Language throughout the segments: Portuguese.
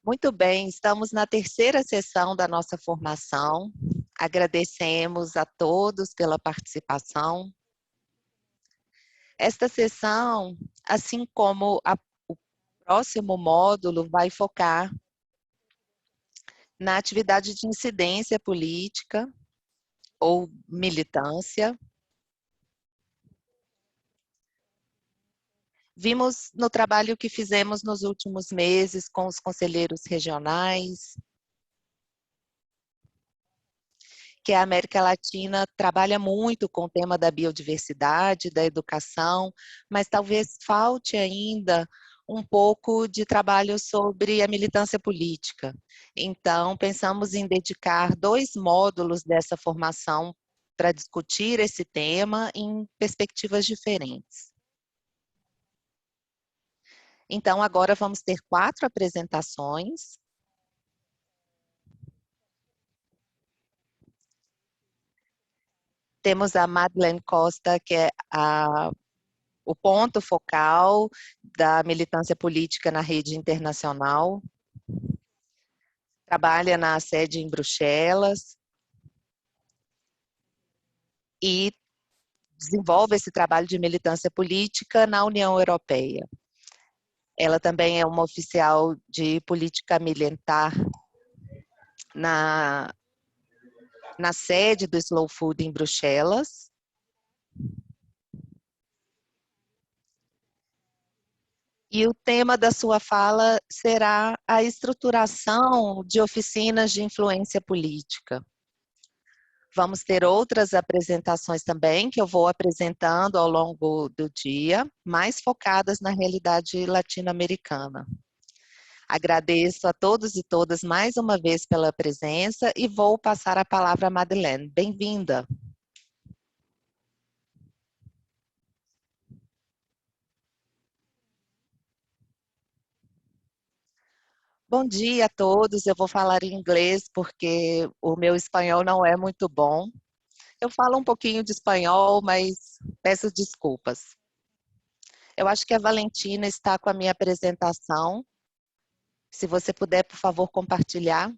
Muito bem, estamos na terceira sessão da nossa formação. Agradecemos a todos pela participação. Esta sessão, assim como o próximo módulo, vai focar na atividade de incidência política ou militância. Vimos no trabalho que fizemos nos últimos meses com os conselheiros regionais, que a América Latina trabalha muito com o tema da biodiversidade, da educação, mas talvez falte ainda um pouco de trabalho sobre a militância política. Então, pensamos em dedicar 2 módulos dessa formação para discutir esse tema em perspectivas diferentes. Então, agora vamos ter 4 apresentações. Temos a Madeleine Costa, que é o ponto focal da militância política na rede internacional. Trabalha na sede em Bruxelas e desenvolve esse trabalho de militância política na União Europeia. Ela também é uma oficial de política militar na sede do Slow Food em Bruxelas. E o tema da sua fala será a estruturação de oficinas de influência política. Vamos ter outras apresentações também, que eu vou apresentando ao longo do dia, mais focadas na realidade latino-americana. Agradeço a todos e todas mais uma vez pela presença e vou passar a palavra a Madeleine. Bem-vinda. Bom dia a todos. Eu vou falar em inglês porque o meu espanhol não é muito bom. Eu falo um pouquinho de espanhol, mas peço desculpas. Eu acho que a Valentina está com a minha apresentação. Se você puder, por favor, compartilhar.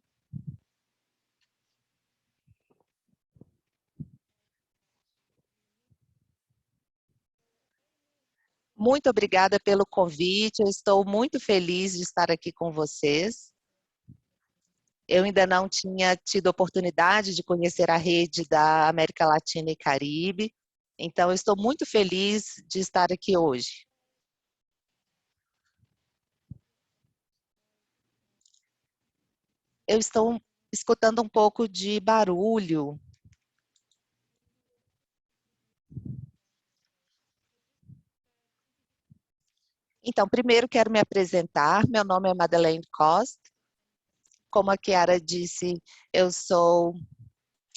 Muito obrigada pelo convite. Eu estou muito feliz de estar aqui com vocês. Eu ainda não tinha tido oportunidade de conhecer a rede da América Latina e Caribe, então eu estou muito feliz de estar aqui hoje. Eu estou escutando um pouco de barulho. Então, primeiro quero me apresentar. Meu nome é Madeleine Costa. Como a Chiara disse, eu sou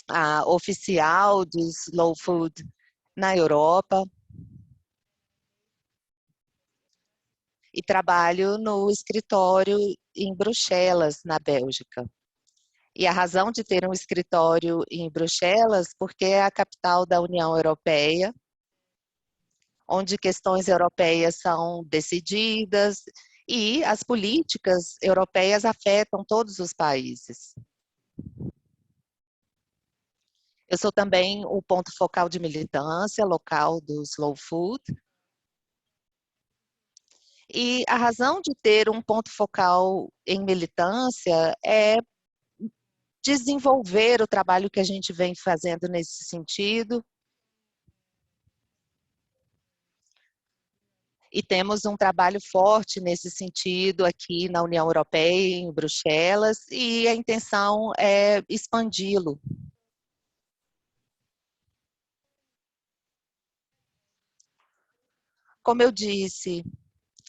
a oficial do Slow Food na Europa e trabalho no escritório em Bruxelas, na Bélgica. E a razão de ter um escritório em Bruxelas, porque é a capital da União Europeia, onde questões europeias são decididas e as políticas europeias afetam todos os países. Eu sou também o ponto focal de militância local do Slow Food. E a razão de ter um ponto focal em militância é desenvolver o trabalho que a gente vem fazendo nesse sentido. E temos um trabalho forte nesse sentido aqui na União Europeia, em Bruxelas, e a intenção é expandi-lo. Como eu disse,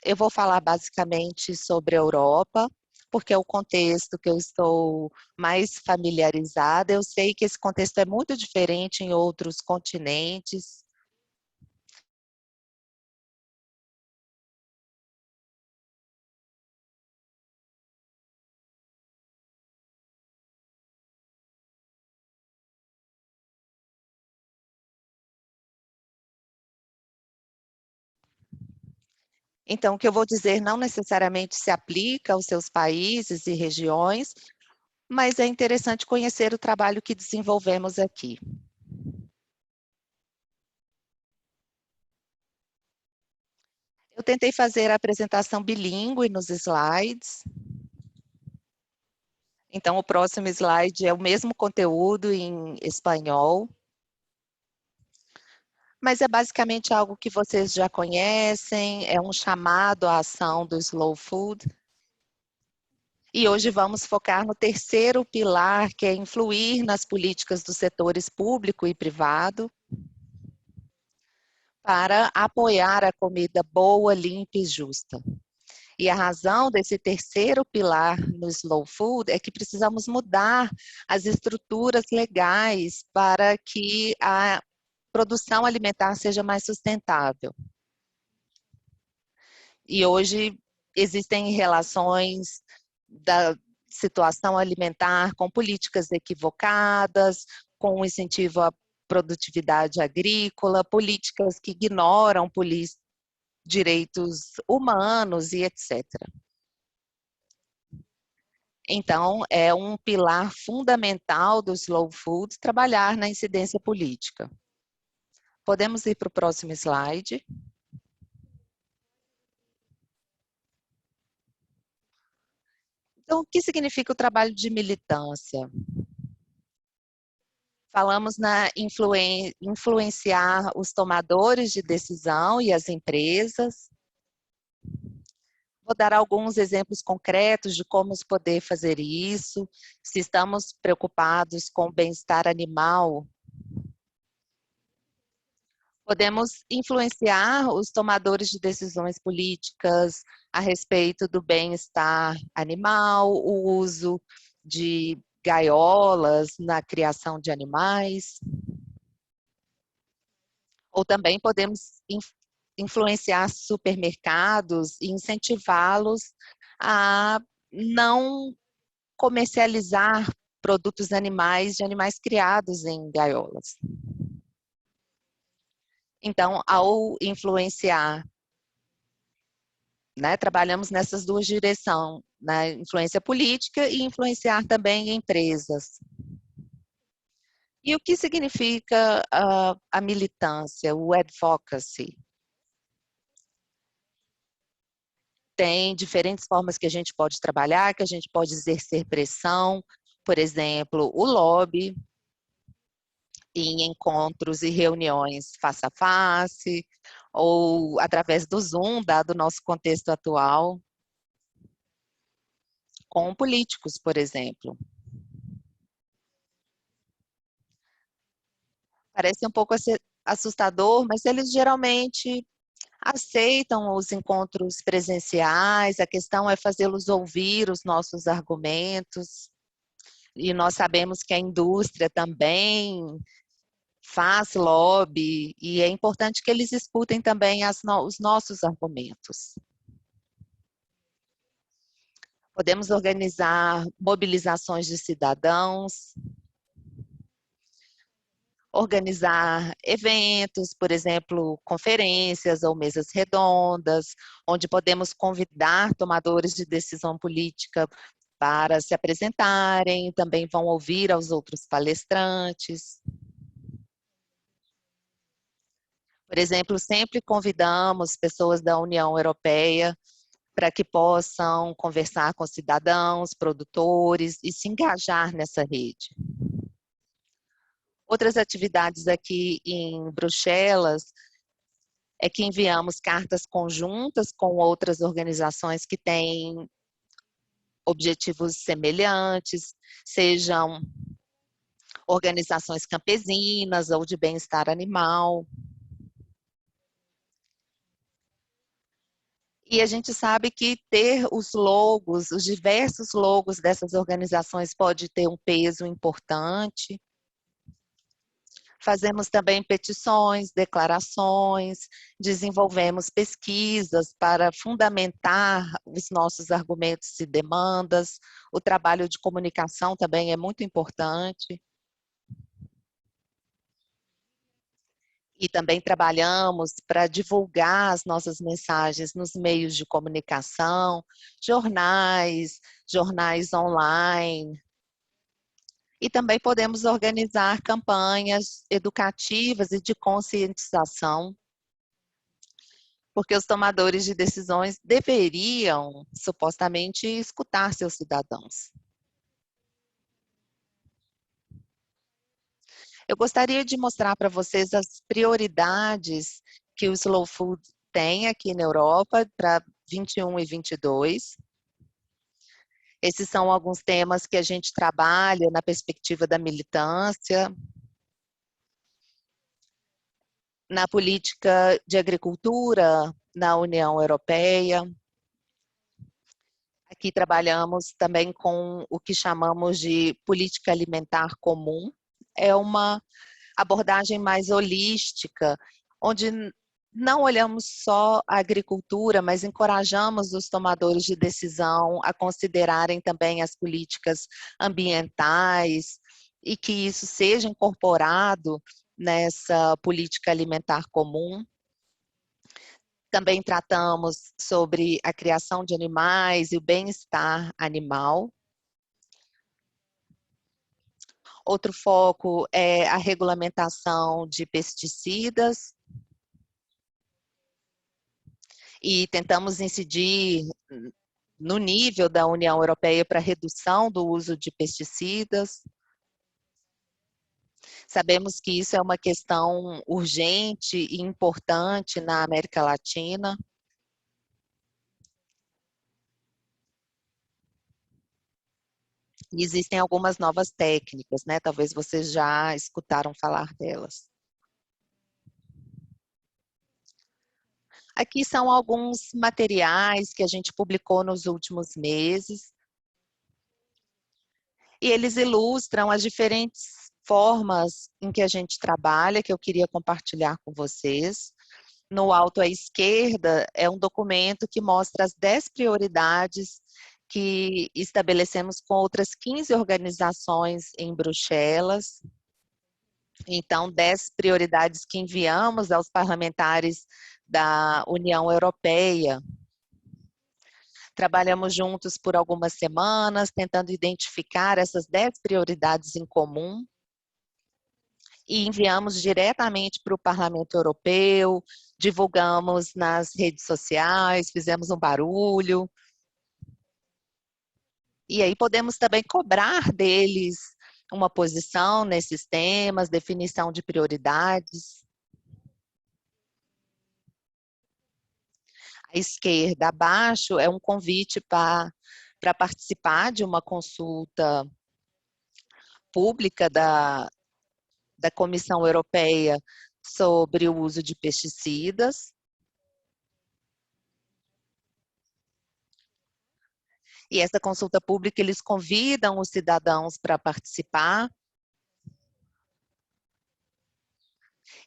eu vou falar basicamente sobre a Europa, porque é o contexto que eu estou mais familiarizada. Eu sei que esse contexto é muito diferente em outros continentes. Então, o que eu vou dizer não necessariamente se aplica aos seus países e regiões, mas é interessante conhecer o trabalho que desenvolvemos aqui. Eu tentei fazer a apresentação bilíngue nos slides. Então, o próximo slide é o mesmo conteúdo em espanhol, mas é basicamente algo que vocês já conhecem, é um chamado à ação do Slow Food. E hoje vamos focar no terceiro pilar, que é influir nas políticas dos setores público e privado, para apoiar a comida boa, limpa e justa. E a razão desse terceiro pilar no Slow Food é que precisamos mudar as estruturas legais para que a produção alimentar seja mais sustentável. E hoje existem relações da situação alimentar com políticas equivocadas, com o incentivo à produtividade agrícola, políticas que ignoram direitos humanos e etc. Então, é um pilar fundamental do Slow Food trabalhar na incidência política. Podemos ir para o próximo slide. Então, o que significa o trabalho de militância? Falamos na influenciar os tomadores de decisão e as empresas. Vou dar alguns exemplos concretos de como poder fazer isso. Se estamos preocupados com o bem-estar animal, podemos influenciar os tomadores de decisões políticas a respeito do bem-estar animal, o uso de gaiolas na criação de animais. Ou também podemos influenciar supermercados e incentivá-los a não comercializar produtos animais de animais criados em gaiolas. Então, ao influenciar, né, trabalhamos nessas duas direções, na influência política e influenciar também empresas. E o que significa a militância, o advocacy? Tem diferentes formas que a gente pode trabalhar, que a gente pode exercer pressão, por exemplo, o lobby, em encontros e reuniões face a face, ou através do Zoom, dado o nosso contexto atual, com políticos, por exemplo. Parece um pouco assustador, mas eles geralmente aceitam os encontros presenciais, a questão é fazê-los ouvir os nossos argumentos, e nós sabemos que a indústria também faz lobby, e é importante que eles escutem também os nossos argumentos. Podemos organizar mobilizações de cidadãos, organizar eventos, por exemplo, conferências ou mesas redondas, onde podemos convidar tomadores de decisão política para se apresentarem, também vão ouvir aos outros palestrantes. Por exemplo, sempre convidamos pessoas da União Europeia para que possam conversar com cidadãos, produtores e se engajar nessa rede. Outras atividades aqui em Bruxelas é que enviamos cartas conjuntas com outras organizações que têm objetivos semelhantes, sejam organizações campesinas ou de bem-estar animal. E a gente sabe que ter os logos, os diversos logos dessas organizações pode ter um peso importante. Fazemos também petições, declarações, desenvolvemos pesquisas para fundamentar os nossos argumentos e demandas. O trabalho de comunicação também é muito importante. E também trabalhamos para divulgar as nossas mensagens nos meios de comunicação, jornais, jornais online. E também podemos organizar campanhas educativas e de conscientização, porque os tomadores de decisões deveriam, supostamente, escutar seus cidadãos. Eu gostaria de mostrar para vocês as prioridades que o Slow Food tem aqui na Europa para 21 e 22. Esses são alguns temas que a gente trabalha na perspectiva da militância, na política de agricultura na União Europeia. Aqui trabalhamos também com o que chamamos de política alimentar comum. É uma abordagem mais holística, onde não olhamos só a agricultura, mas encorajamos os tomadores de decisão a considerarem também as políticas ambientais e que isso seja incorporado nessa política alimentar comum. Também tratamos sobre a criação de animais e o bem-estar animal. Outro foco é a regulamentação de pesticidas. E tentamos incidir no nível da União Europeia para redução do uso de pesticidas. Sabemos que isso é uma questão urgente e importante na América Latina. E existem algumas novas técnicas, né? Talvez vocês já escutaram falar delas. Aqui são alguns materiais que a gente publicou nos últimos meses. E eles ilustram as diferentes formas em que a gente trabalha, que eu queria compartilhar com vocês. No alto à esquerda é um documento que mostra as 10 prioridades que estabelecemos com outras 15 organizações em Bruxelas. Então, 10 prioridades que enviamos aos parlamentares da União Europeia. Trabalhamos juntos por algumas semanas, tentando identificar essas 10 prioridades em comum e enviamos diretamente para o Parlamento Europeu, divulgamos nas redes sociais, fizemos um barulho. E aí podemos também cobrar deles uma posição nesses temas, definição de prioridades. À esquerda, abaixo, é um convite para participar de uma consulta pública da Comissão Europeia sobre o uso de pesticidas. E essa consulta pública, eles convidam os cidadãos para participar.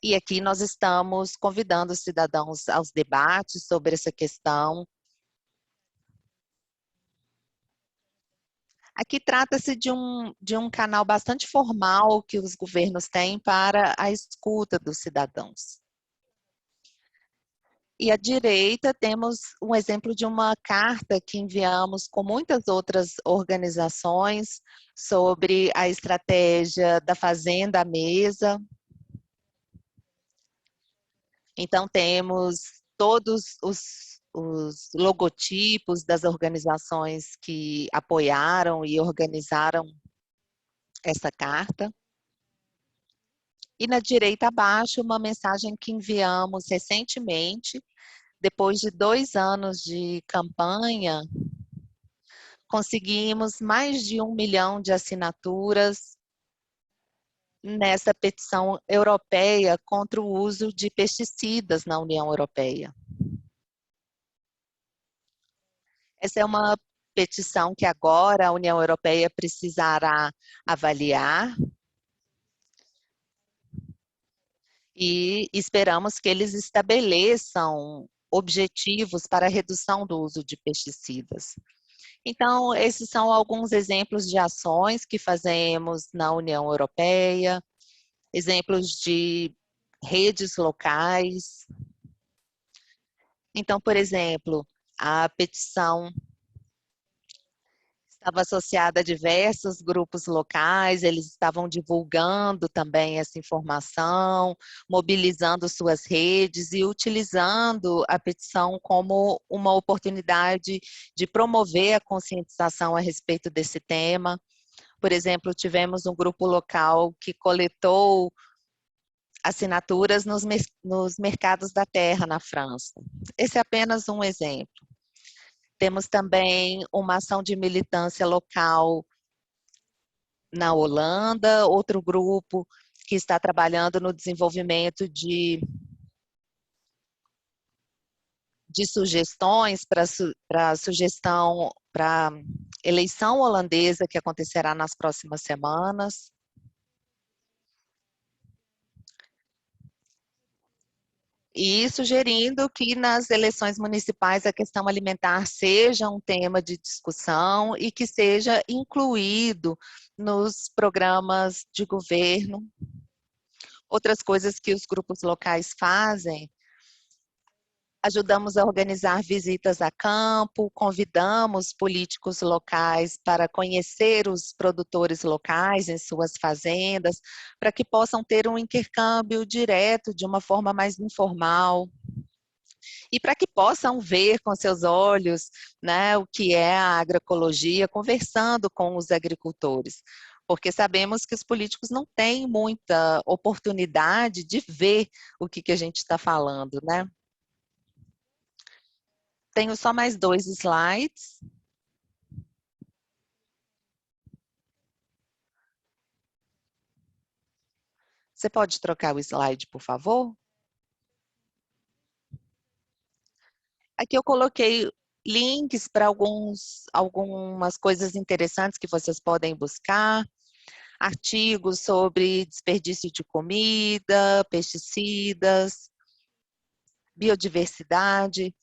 E aqui nós estamos convidando os cidadãos aos debates sobre essa questão. Aqui trata-se de um canal bastante formal que os governos têm para a escuta dos cidadãos. E à direita temos um exemplo de uma carta que enviamos com muitas outras organizações sobre a estratégia da Fazenda à Mesa. Então temos todos os logotipos das organizações que apoiaram e organizaram essa carta. E na direita abaixo, uma mensagem que enviamos recentemente, depois de 2 anos de campanha, conseguimos mais de 1 milhão de assinaturas nessa petição europeia contra o uso de pesticidas na União Europeia. Essa é uma petição que agora a União Europeia precisará avaliar e esperamos que eles estabeleçam objetivos para a redução do uso de pesticidas. Então, esses são alguns exemplos de ações que fazemos na União Europeia, exemplos de redes locais. Então, por exemplo, a petição estava associada a diversos grupos locais, eles estavam divulgando também essa informação, mobilizando suas redes e utilizando a petição como uma oportunidade de promover a conscientização a respeito desse tema. Por exemplo, tivemos um grupo local que coletou assinaturas nos mercados da terra na França. Esse é apenas um exemplo. Temos também uma ação de militância local na Holanda, outro grupo que está trabalhando no desenvolvimento de sugestões para sugestão para eleição holandesa que acontecerá nas próximas semanas. E sugerindo que nas eleições municipais a questão alimentar seja um tema de discussão e que seja incluído nos programas de governo. Outras coisas que os grupos locais fazem: ajudamos a organizar visitas a campo, convidamos políticos locais para conhecer os produtores locais em suas fazendas, para que possam ter um intercâmbio direto, de uma forma mais informal, e para que possam ver com seus olhos, né, o que é a agroecologia, conversando com os agricultores. Porque sabemos que os políticos não têm muita oportunidade de ver o que a gente está falando, né? Tenho só mais 2 slides. Você pode trocar o slide, por favor? Aqui eu coloquei links para algumas coisas interessantes que vocês podem buscar, artigos sobre desperdício de comida, pesticidas, biodiversidade.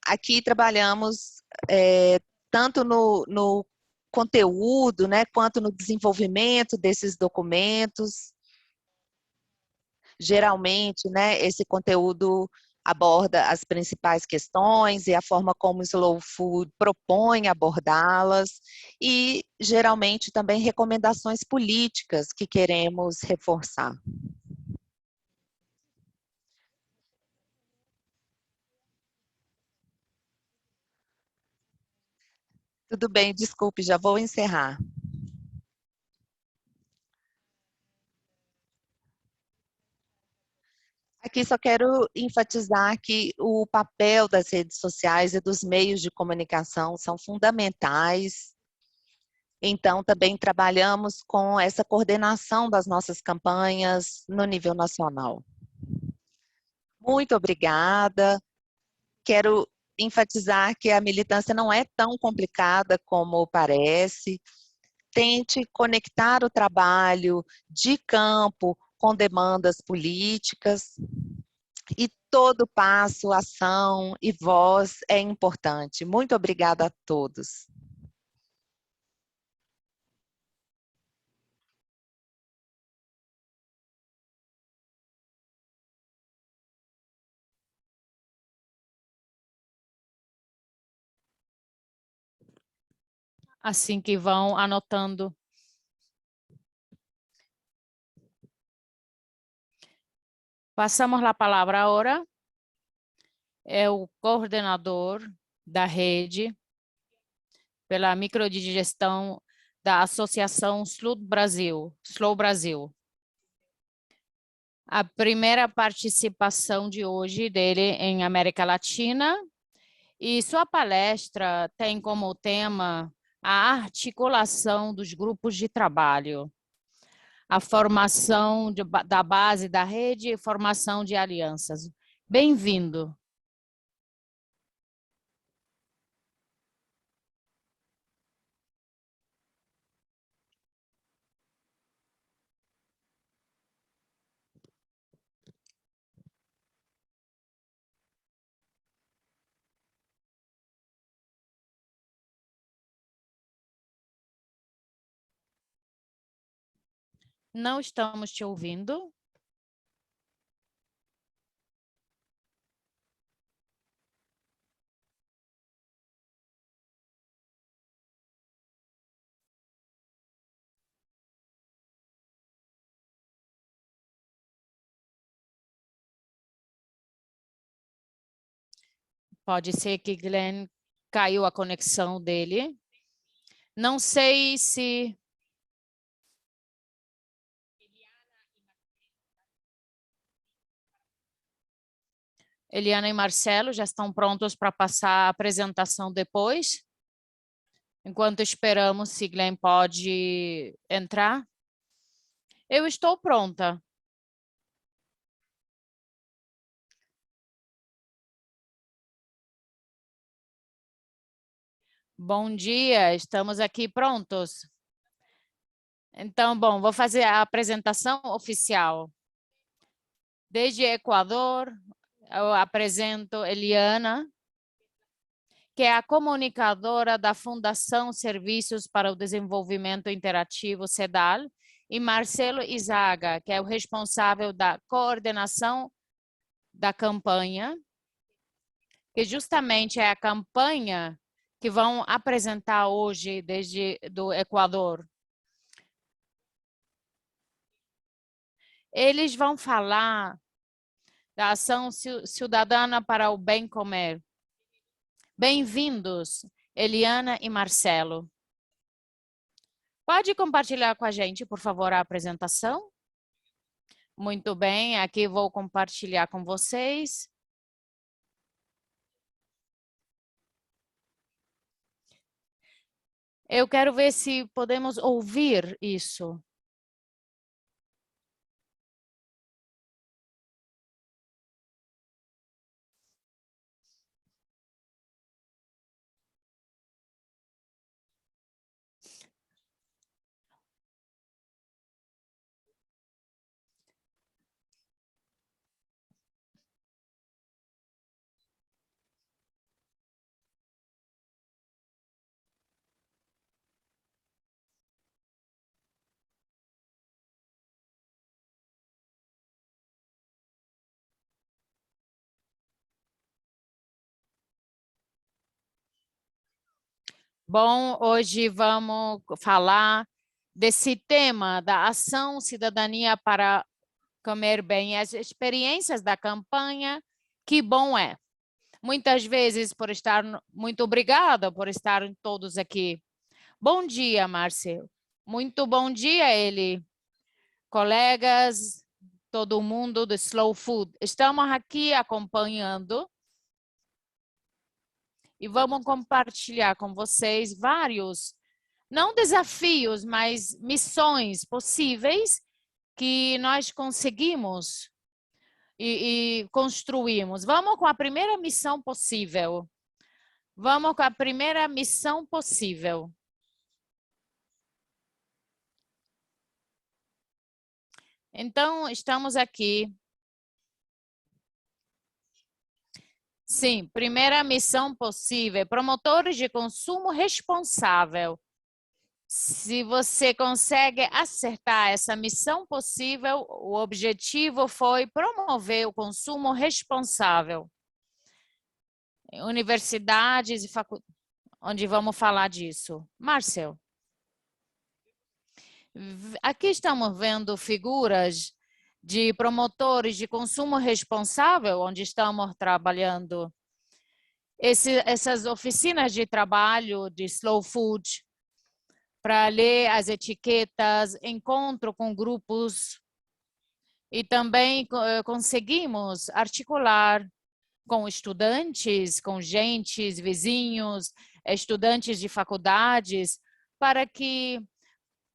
Aqui trabalhamos tanto no conteúdo, né, quanto no desenvolvimento desses documentos. Geralmente, né, esse conteúdo aborda as principais questões e a forma como o Slow Food propõe abordá-las e, geralmente, também recomendações políticas que queremos reforçar. Tudo bem, desculpe, já vou encerrar. Aqui só quero enfatizar que o papel das redes sociais e dos meios de comunicação são fundamentais. Então, também trabalhamos com essa coordenação das nossas campanhas no nível nacional. Muito obrigada. Quero enfatizar que a militância não é tão complicada como parece. Tente conectar o trabalho de campo com demandas políticas. E todo passo, ação e voz é importante. Muito obrigada a todos. Assim que vão anotando. Passamos a palavra agora. É o coordenador da rede pela microdigestão da Associação Slow Brasil. A primeira participação de hoje dele em América Latina, e sua palestra tem como tema a articulação dos grupos de trabalho, a formação da base da rede e formação de alianças. Bem-vindo. Não estamos te ouvindo. Pode ser que Glenn caiu a conexão dele. Não sei se... Eliana e Marcelo já estão prontos para passar a apresentação depois? Enquanto esperamos se Glenn pode entrar. Eu estou pronta. Bom dia, estamos aqui prontos. Então, bom, vou fazer a apresentação oficial. Desde Equador, eu apresento Eliana, que é a comunicadora da Fundação Serviços para o Desenvolvimento Interativo, SEDAL, e Marcelo Izaga, que é o responsável da coordenação da campanha, que justamente é a campanha que vão apresentar hoje desde do Equador. Eles vão falar da ação cidadã para o bem comer. Bem-vindos, Eliana e Marcelo. Pode compartilhar com a gente, por favor, a apresentação? Muito bem, aqui vou compartilhar com vocês. Eu quero ver se podemos ouvir isso. Bom, hoje vamos falar desse tema da ação cidadania para comer bem, as experiências da campanha, que bom é. Muitas vezes muito obrigada por estarem todos aqui. Bom dia, Márcio. Muito bom dia, ele. Colegas, todo mundo do Slow Food. Estamos aqui acompanhando e vamos compartilhar com vocês vários, não desafios, mas missões possíveis que nós conseguimos e construímos. Vamos com a primeira missão possível. Vamos com a primeira missão possível. Então, estamos aqui. Sim, primeira missão possível, promotores de consumo responsável. Se você consegue acertar essa missão possível, o objetivo foi promover o consumo responsável. Universidades e faculdades, onde vamos falar disso. Marcel, aqui estamos vendo figuras de promotores de consumo responsável, onde estamos trabalhando. Essas oficinas de trabalho de slow food, para ler as etiquetas, encontro com grupos e também conseguimos articular com estudantes, com gentes, vizinhos, estudantes de faculdades, para que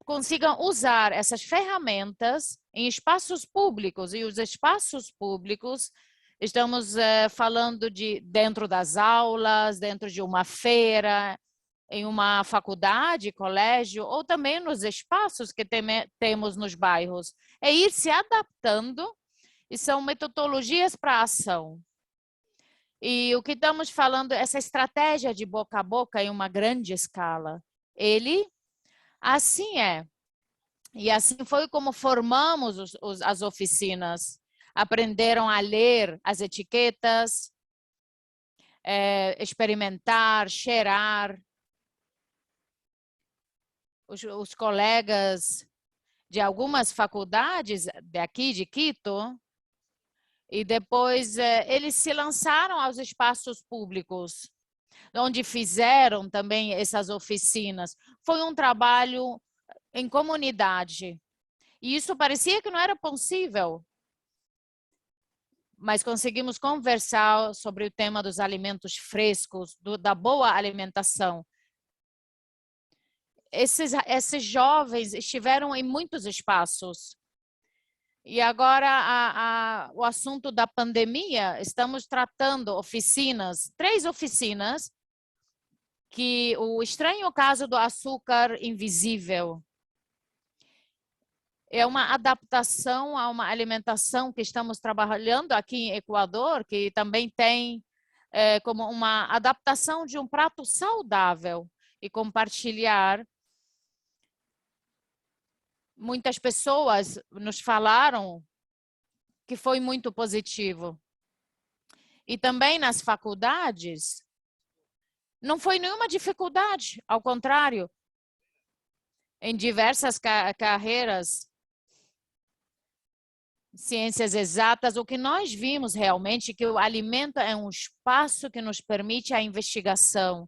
consigam usar essas ferramentas em espaços públicos. E os espaços públicos, estamos falando de dentro das aulas, dentro de uma feira, em uma faculdade, colégio, ou também nos espaços que temos nos bairros. É ir se adaptando e são metodologias para ação. E o que estamos falando, essa estratégia de boca a boca em uma grande escala, assim é. E assim foi como formamos as oficinas. Aprenderam a ler as etiquetas, experimentar, cheirar. Os colegas de algumas faculdades daqui de Quito, e depois eles se lançaram aos espaços públicos, onde fizeram também essas oficinas. Foi um trabalho em comunidade. E isso parecia que não era possível, mas conseguimos conversar sobre o tema dos alimentos frescos, da boa alimentação. Esses jovens estiveram em muitos espaços. E agora, o assunto da pandemia, estamos tratando oficinas, 3 oficinas, que o estranho caso do açúcar invisível é uma adaptação a uma alimentação que estamos trabalhando aqui em Equador, que também tem como uma adaptação de um prato saudável e compartilhar. Muitas pessoas nos falaram que foi muito positivo. E também nas faculdades, não foi nenhuma dificuldade, ao contrário, em diversas carreiras, ciências exatas, o que nós vimos realmente é que o alimento é um espaço que nos permite a investigação.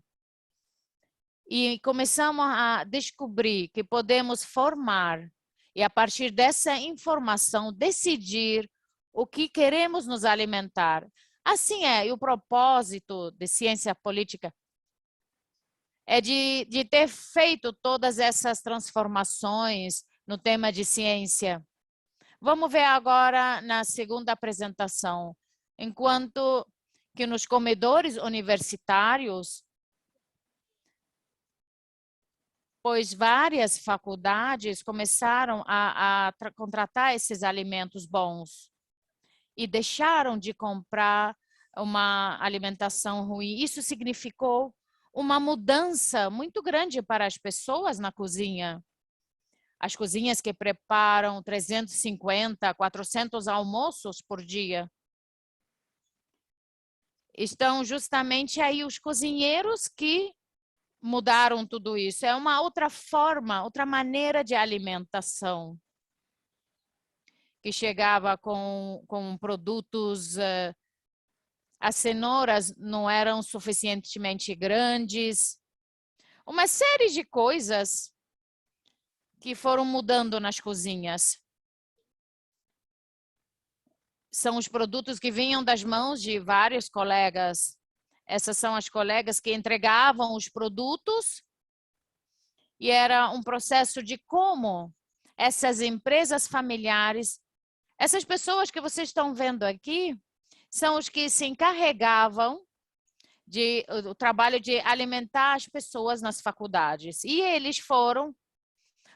E começamos a descobrir que podemos formar e, a partir dessa informação, decidir o que queremos nos alimentar. Assim e o propósito de ciência política é de ter feito todas essas transformações no tema de ciência. Vamos ver agora na segunda apresentação. Enquanto que nos comedores universitários, pois várias faculdades começaram a contratar esses alimentos bons e deixaram de comprar uma alimentação ruim. Isso significou uma mudança muito grande para as pessoas na cozinha. As cozinhas que preparam 350, 400 almoços por dia. Estão justamente aí os cozinheiros que mudaram tudo isso. É uma outra forma, outra maneira de alimentação. Que chegava com produtos, as cenouras não eram suficientemente grandes. Uma série de coisas que foram mudando nas cozinhas. São os produtos que vinham das mãos de vários colegas. Essas são as colegas que entregavam os produtos e era um processo de como essas empresas familiares, essas pessoas que vocês estão vendo aqui, são os que se encarregavam do trabalho de alimentar as pessoas nas faculdades. E eles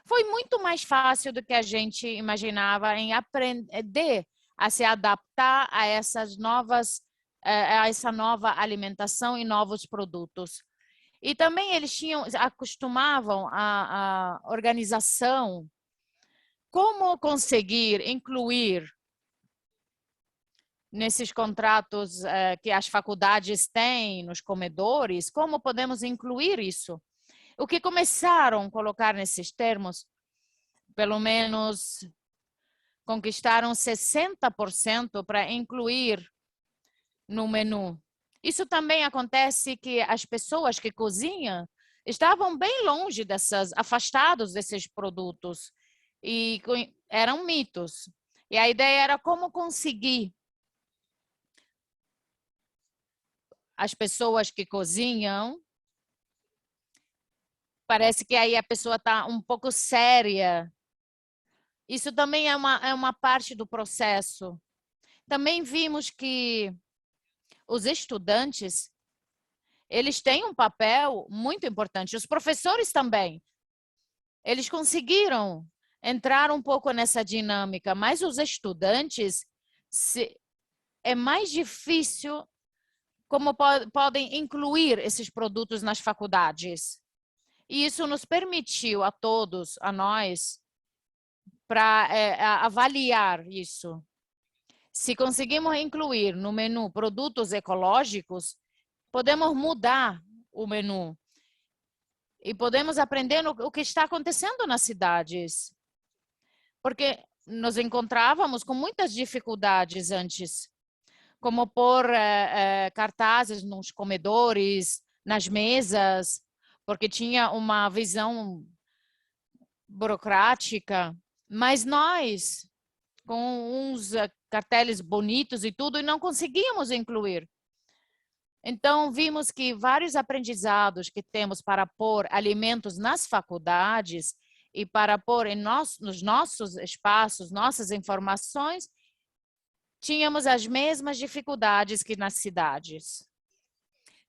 foi muito mais fácil do que a gente imaginava em aprender a se adaptar a essas novas, a essa nova alimentação e novos produtos. E também eles acostumavam a organização, como conseguir incluir nesses contratos que as faculdades têm, nos comedores, como podemos incluir isso? O que começaram a colocar nesses termos, pelo menos conquistaram 60% para incluir no menu. Isso também acontece que as pessoas que cozinham estavam bem longe afastados desses produtos e eram mitos. E a ideia era como conseguir as pessoas que cozinham. Parece que aí a pessoa está um pouco séria. Isso também é uma parte do processo. Também vimos que os estudantes, eles têm um papel muito importante. Os professores também. Eles conseguiram entrar um pouco nessa dinâmica, mas os estudantes, é mais difícil como podem incluir esses produtos nas faculdades. E isso nos permitiu a todos, a nós, para avaliar isso. Se conseguimos incluir no menu produtos ecológicos, podemos mudar o menu e podemos aprender o que está acontecendo nas cidades. Porque nos encontrávamos com muitas dificuldades antes, como pôr cartazes nos comedores, nas mesas, porque tinha uma visão burocrática. Mas nós, com uns carteles bonitos e tudo, e não conseguíamos incluir. Então, vimos que vários aprendizados que temos para pôr alimentos nas faculdades e para pôr nos nossos espaços, nossas informações, tínhamos as mesmas dificuldades que nas cidades.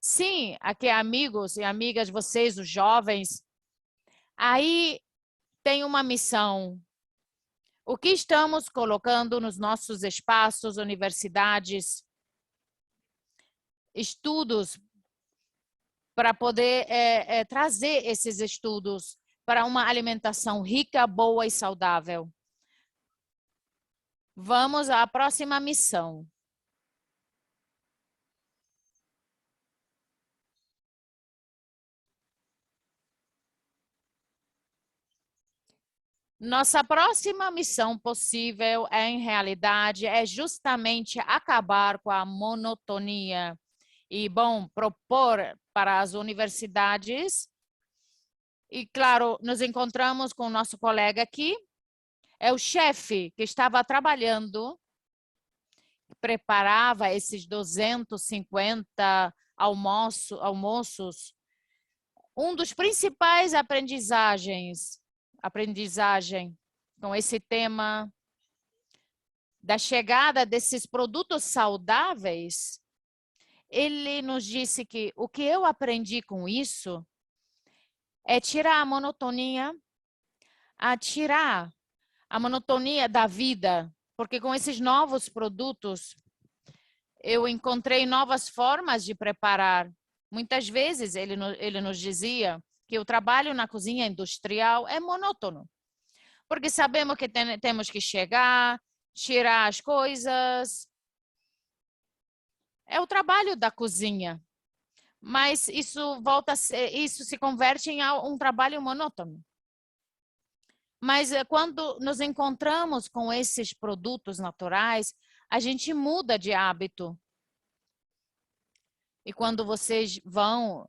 Sim, aqui amigos e amigas, vocês, os jovens, aí tem uma missão. O que estamos colocando nos nossos espaços, universidades, estudos, para poder trazer esses estudos para uma alimentação rica, boa e saudável. Vamos à próxima missão. Nossa próxima missão possível, em realidade, é justamente acabar com a monotonia e, bom, propor para as universidades. E, claro, nos encontramos com o nosso colega aqui, é o chefe que estava trabalhando, preparava esses 250 almoços. Um dos principais aprendizagem com esse tema da chegada desses produtos saudáveis, ele nos disse que o que eu aprendi com isso é tirar a monotonia da vida, porque com esses novos produtos eu encontrei novas formas de preparar. Muitas vezes ele nos dizia que o trabalho na cozinha industrial é monótono, porque sabemos que temos que chegar, tirar as coisas. É o trabalho da cozinha, mas isso se converte em um trabalho monótono. Mas quando nos encontramos com esses produtos naturais, a gente muda de hábito. E quando vocês vão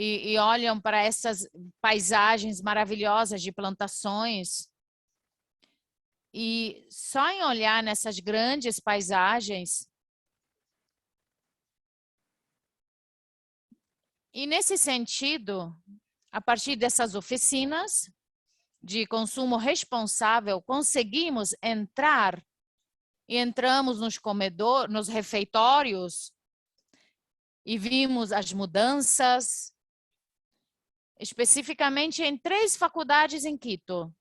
e olham para essas paisagens maravilhosas de plantações, e só em olhar nessas grandes paisagens, e nesse sentido, a partir dessas oficinas de consumo responsável, conseguimos entrar e entramos nos refeitórios e vimos as mudanças, especificamente em 3 faculdades em Quito.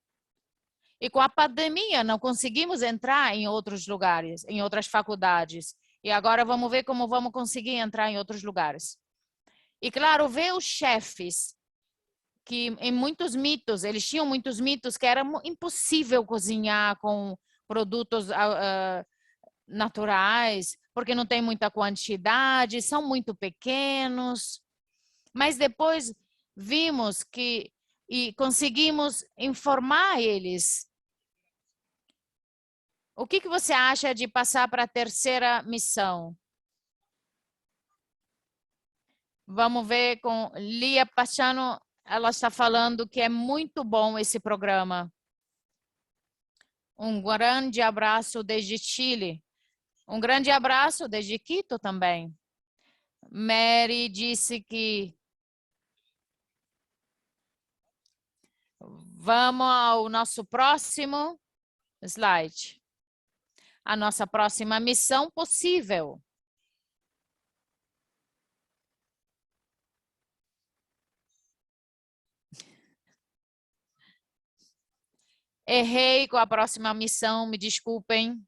E com a pandemia não conseguimos entrar em outros lugares, em outras faculdades. E agora vamos ver como vamos conseguir entrar em outros lugares. E claro, ver os chefes, que em muitos mitos, eles tinham muitos mitos que era impossível cozinhar com produtos naturais, porque não tem muita quantidade, são muito pequenos. Mas depois vimos que e conseguimos informar eles. O que você acha de passar para a terceira missão? Vamos ver com Lia Pachano, ela está falando que é muito bom esse programa. Um grande abraço desde Chile. Um grande abraço desde Quito também. Mary disse que vamos ao nosso próximo slide. A nossa próxima missão possível. Errei com a próxima missão, me desculpem.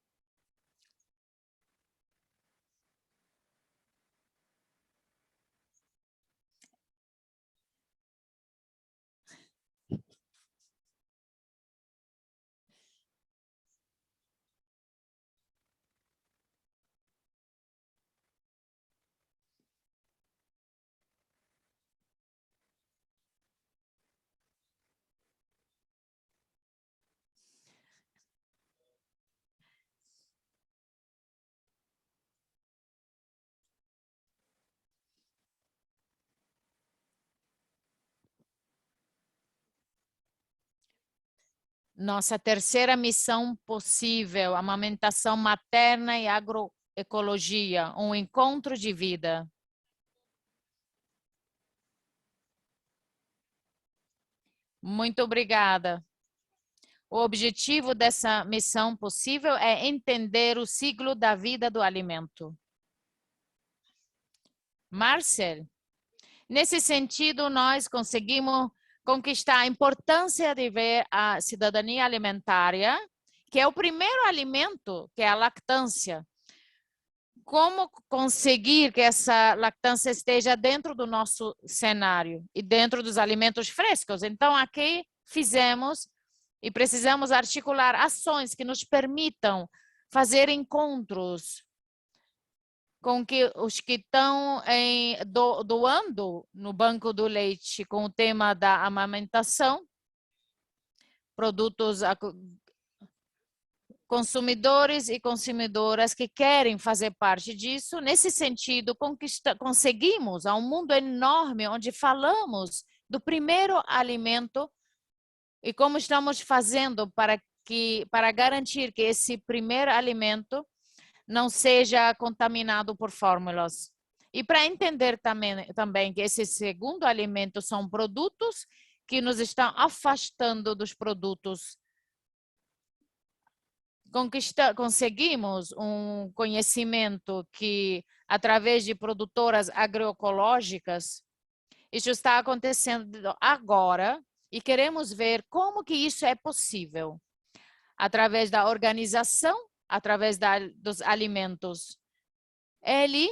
Nossa terceira missão possível, amamentação materna e agroecologia, um encontro de vida. Muito obrigada. O objetivo dessa missão possível é entender o ciclo da vida do alimento. Marcel, nesse sentido, nós conseguimos conquistar a importância de ver a cidadania alimentária, que é o primeiro alimento, que é a lactância. Como conseguir que essa lactância esteja dentro do nosso cenário e dentro dos alimentos frescos? Então, aqui fizemos e precisamos articular ações que nos permitam fazer encontros com que os que estão doando no banco do leite com o tema da amamentação, produtos, consumidores e consumidoras que querem fazer parte disso. Nesse sentido, conseguimos um mundo enorme onde falamos do primeiro alimento e como estamos fazendo para garantir que esse primeiro alimento não seja contaminado por fórmulas. E para entender também que esse segundo alimento são produtos que nos estão afastando dos produtos. Conseguimos um conhecimento que, através de produtoras agroecológicas, isso está acontecendo agora e queremos ver como que isso é possível, através da organização, através dos alimentos. Eli,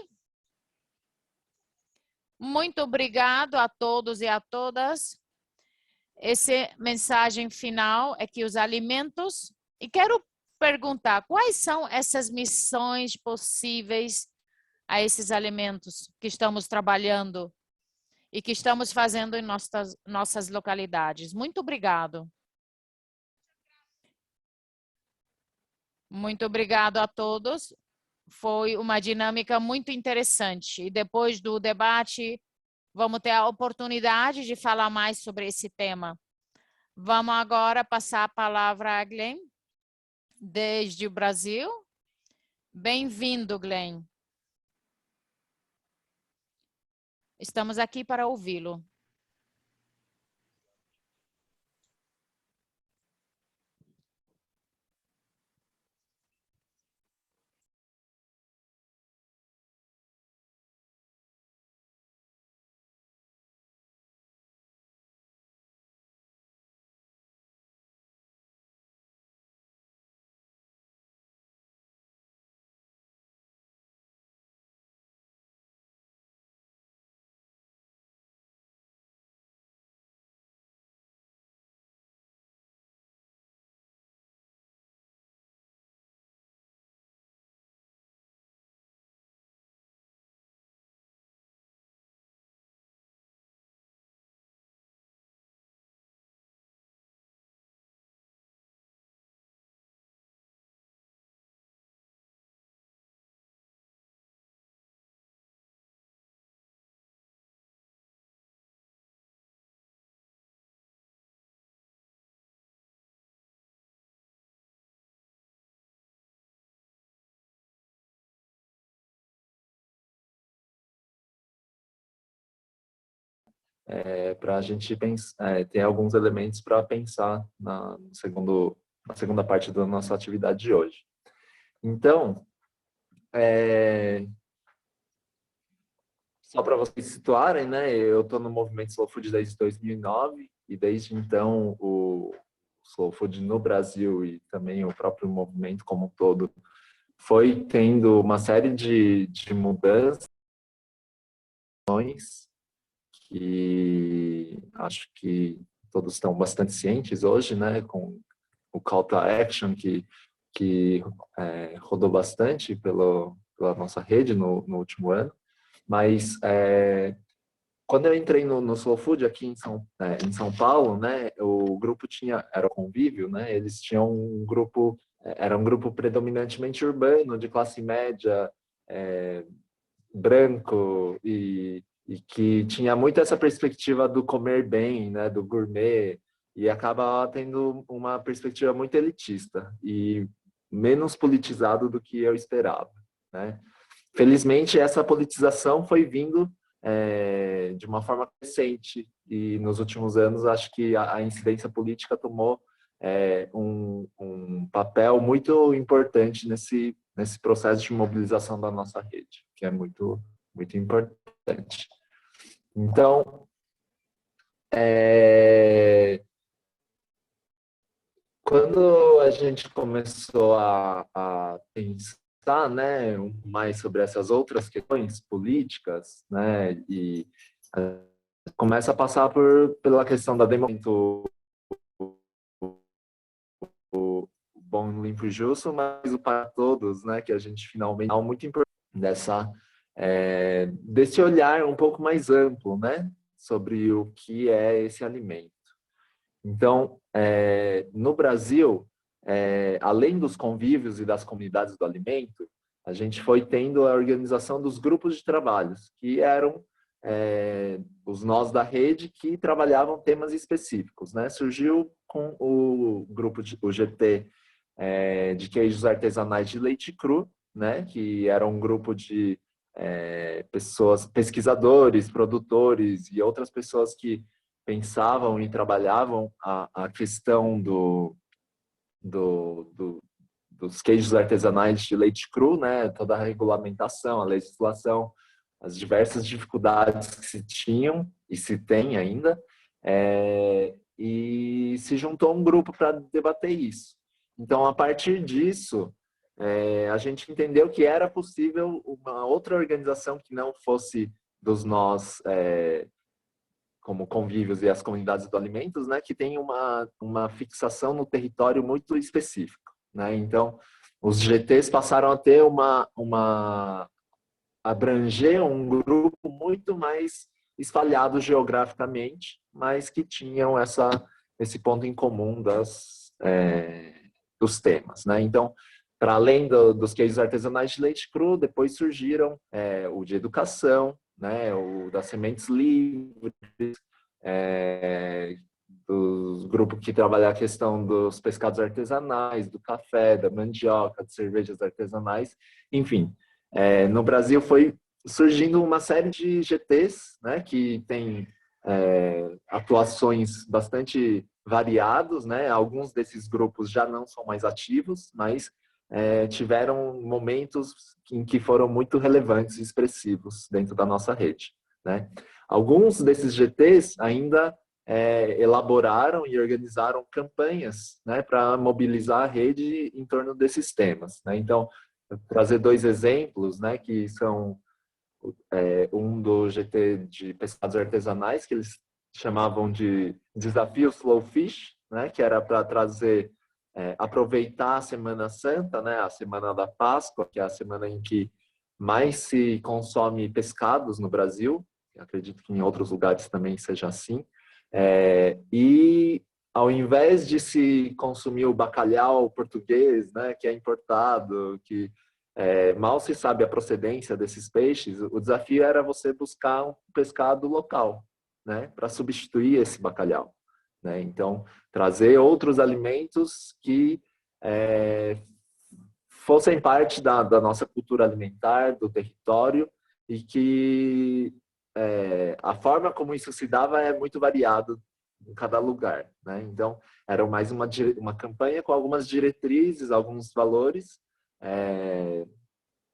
muito obrigado a todos e a todas. Essa mensagem final é que os alimentos, e quero perguntar, quais são essas missões possíveis a esses alimentos que estamos trabalhando e que estamos fazendo em nossas localidades? Muito obrigado. Muito obrigado a todos. Foi uma dinâmica muito interessante. E depois do debate, vamos ter a oportunidade de falar mais sobre esse tema. Vamos agora passar a palavra a Glenn, desde o Brasil. Bem-vindo, Glenn. Estamos aqui para ouvi-lo. Para a gente ter alguns elementos para pensar na segunda parte da nossa atividade de hoje. Então, só para vocês se situarem, né, eu estou no movimento Slow Food desde 2009 e desde então o Slow Food no Brasil e também o próprio movimento como um todo foi tendo uma série de mudanças que acho que todos estão bastante cientes hoje, né, com o Call to Action que rodou bastante pela nossa rede no último ano. Mas quando eu entrei no Slow Food aqui em São Paulo, né, o grupo era o Convívio, né, eles tinham um grupo, era um grupo predominantemente urbano, de classe média, branco e que tinha muito essa perspectiva do comer bem, né, do gourmet e acaba tendo uma perspectiva muito elitista e menos politizado do que eu esperava, né? Felizmente, essa politização foi vindo de uma forma crescente e nos últimos anos acho que a incidência política tomou um papel muito importante nesse processo de mobilização da nossa rede, que é muito, muito importante. Então, quando a gente começou a pensar, né, mais sobre essas outras questões políticas, né, e começa a passar pela questão da democracia, o bom, limpo e justo, mas o para todos, né, que a gente finalmente é muito importante desse olhar um pouco mais amplo, né, sobre o que é esse alimento. Então, no Brasil, além dos convívios e das comunidades do alimento, a gente foi tendo a organização dos grupos de trabalhos, que eram os nós da rede que trabalhavam temas específicos, né? Surgiu com o grupo, o GT de queijos artesanais de leite cru, né? Que era um grupo de pessoas, pesquisadores, produtores e outras pessoas que pensavam e trabalhavam a questão dos queijos artesanais de leite cru, né? Toda a regulamentação, a legislação, as diversas dificuldades que se tinham e se tem ainda, e se juntou um grupo para debater isso. Então, a partir disso, a gente entendeu que era possível uma outra organização que não fosse dos nós, como convívios e as comunidades do alimentos, né, que tem uma fixação no território muito específico, né? Então, os GTs passaram a ter abranger um grupo muito mais espalhado geograficamente, mas que tinham esse ponto em comum dos temas, né? Então, para além dos queijos artesanais de leite cru, depois surgiram o de educação, né, o das sementes livres, do grupo que trabalha a questão dos pescados artesanais, do café, da mandioca, de cervejas artesanais, enfim. No Brasil foi surgindo uma série de GTs, né, que tem atuações bastante variados, né? Alguns desses grupos já não são mais ativos, mas tiveram momentos em que foram muito relevantes e expressivos dentro da nossa rede, né? Alguns desses GTs ainda elaboraram e organizaram campanhas, né, para mobilizar a rede em torno desses temas, né? Então, vou trazer dois exemplos, né, que são um do GT de pescados artesanais, que eles chamavam de Desafio Slow Fish, né, que era para trazer aproveitar a Semana Santa, né, a Semana da Páscoa, que é a semana em que mais se consome pescados no Brasil. Acredito que em outros lugares também seja assim. E ao invés de se consumir o bacalhau português, né, que é importado, que mal se sabe a procedência desses peixes, o desafio era você buscar um pescado local, né, para substituir esse bacalhau, né? Então, trazer outros alimentos que fossem parte da nossa cultura alimentar, do território, e que a forma como isso se dava é muito variado em cada lugar, né? Então, era mais uma campanha com algumas diretrizes, alguns valores.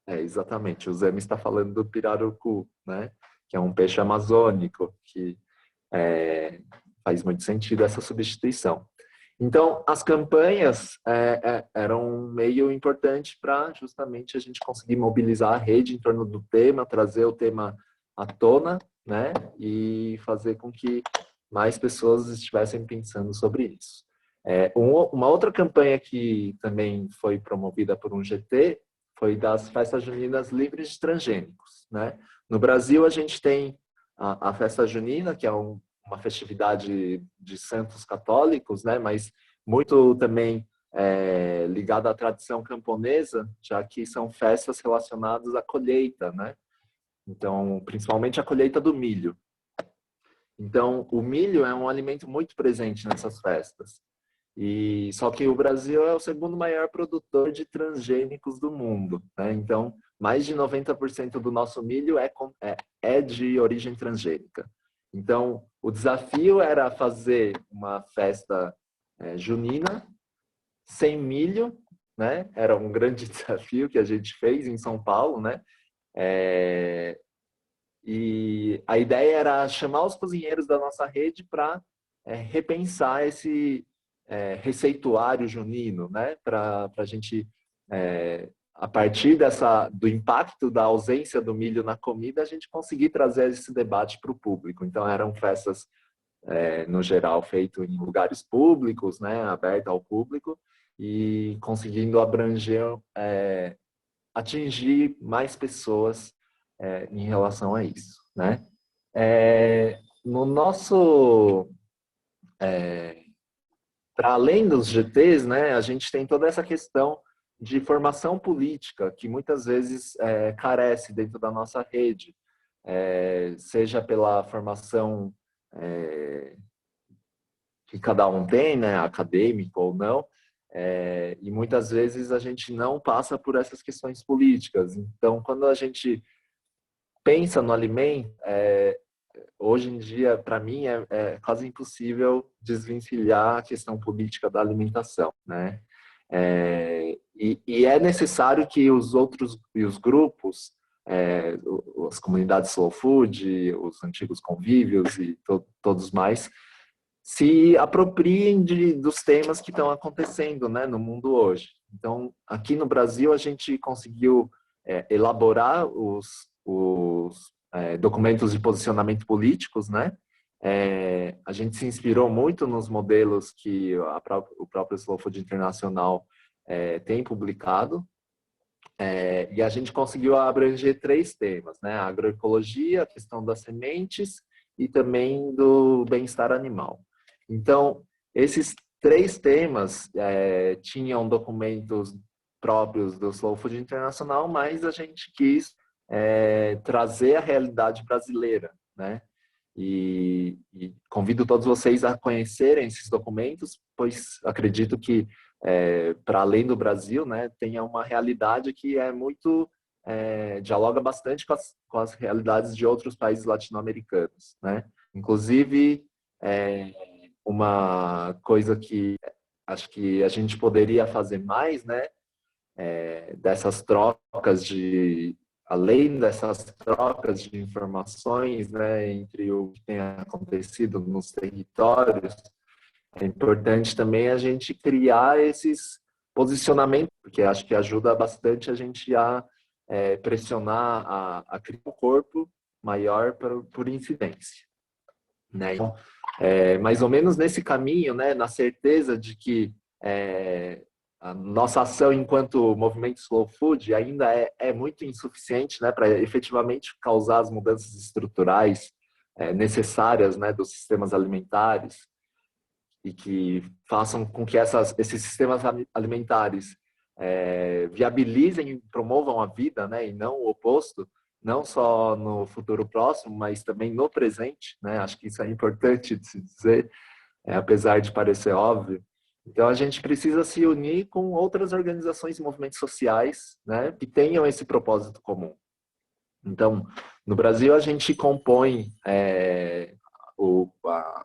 Exatamente, o Zé me está falando do pirarucu, né? Que é um peixe amazônico, que faz muito sentido essa substituição. Então, as campanhas eram um meio importante para justamente a gente conseguir mobilizar a rede em torno do tema, trazer o tema à tona, né? E fazer com que mais pessoas estivessem pensando sobre isso. Uma outra campanha que também foi promovida por um GT foi das festas juninas livres de transgênicos, né? No Brasil, a gente tem a festa junina, que é uma festividade de santos católicos, né? Mas muito também ligada à tradição camponesa, já que são festas relacionadas à colheita, né? Então, principalmente a colheita do milho. Então, o milho é um alimento muito presente nessas festas. E só que o Brasil é o segundo maior produtor de transgênicos do mundo, né? Então, mais de 90% do nosso milho é de origem transgênica. Então, o desafio era fazer uma festa junina sem milho, né? Era um grande desafio que a gente fez em São Paulo, né? E a ideia era chamar os cozinheiros da nossa rede para repensar esse receituário junino, né? Para a gente, a partir do impacto da ausência do milho na comida, a gente conseguir trazer esse debate para o público. Então, eram festas, no geral, feitas em lugares públicos, né? Abertas ao público, e conseguindo atingir mais pessoas em relação a isso, né? No nosso, para além dos GTs, né, a gente tem toda essa questão de formação política que muitas vezes carece dentro da nossa rede, seja pela formação que cada um tem, né, acadêmico ou não, e muitas vezes a gente não passa por essas questões políticas. Então, quando a gente pensa no alimento, hoje em dia, para mim, é quase impossível desvencilhar a questão política da alimentação, né? E é necessário que os outros e os grupos, as comunidades slow food, os antigos convívios e todos mais, se apropriem dos temas que estão acontecendo, né, no mundo hoje. Então, aqui no Brasil, a gente conseguiu elaborar os documentos de posicionamento políticos, né? A gente se inspirou muito nos modelos que o próprio Slow Food Internacional tem publicado, e a gente conseguiu abranger 3 temas, né? A agroecologia, a questão das sementes e também do bem-estar animal. Então, esses 3 temas tinham documentos próprios do Slow Food Internacional, mas a gente quis trazer a realidade brasileira, né? E convido todos vocês a conhecerem esses documentos, pois acredito que, para além do Brasil, né, tenha uma realidade que dialoga bastante com as realidades de outros países latino-americanos, né? Inclusive, uma coisa que acho que a gente poderia fazer mais, né, além dessas trocas de informações, né, entre o que tem acontecido nos territórios, é importante também a gente criar esses posicionamentos, porque acho que ajuda bastante a gente a pressionar, a criar um corpo maior por incidência, né? Então, mais ou menos nesse caminho, né, na certeza de que a nossa ação enquanto movimento Slow Food ainda é muito insuficiente, né, para efetivamente causar as mudanças estruturais necessárias, né, dos sistemas alimentares, e que façam com que esses sistemas alimentares viabilizem e promovam a vida, né, e não o oposto, não só no futuro próximo, mas também no presente, né? Acho que isso é importante de se dizer, apesar de parecer óbvio. Então, a gente precisa se unir com outras organizações e movimentos sociais, né, que tenham esse propósito comum. Então, no Brasil, a gente compõe o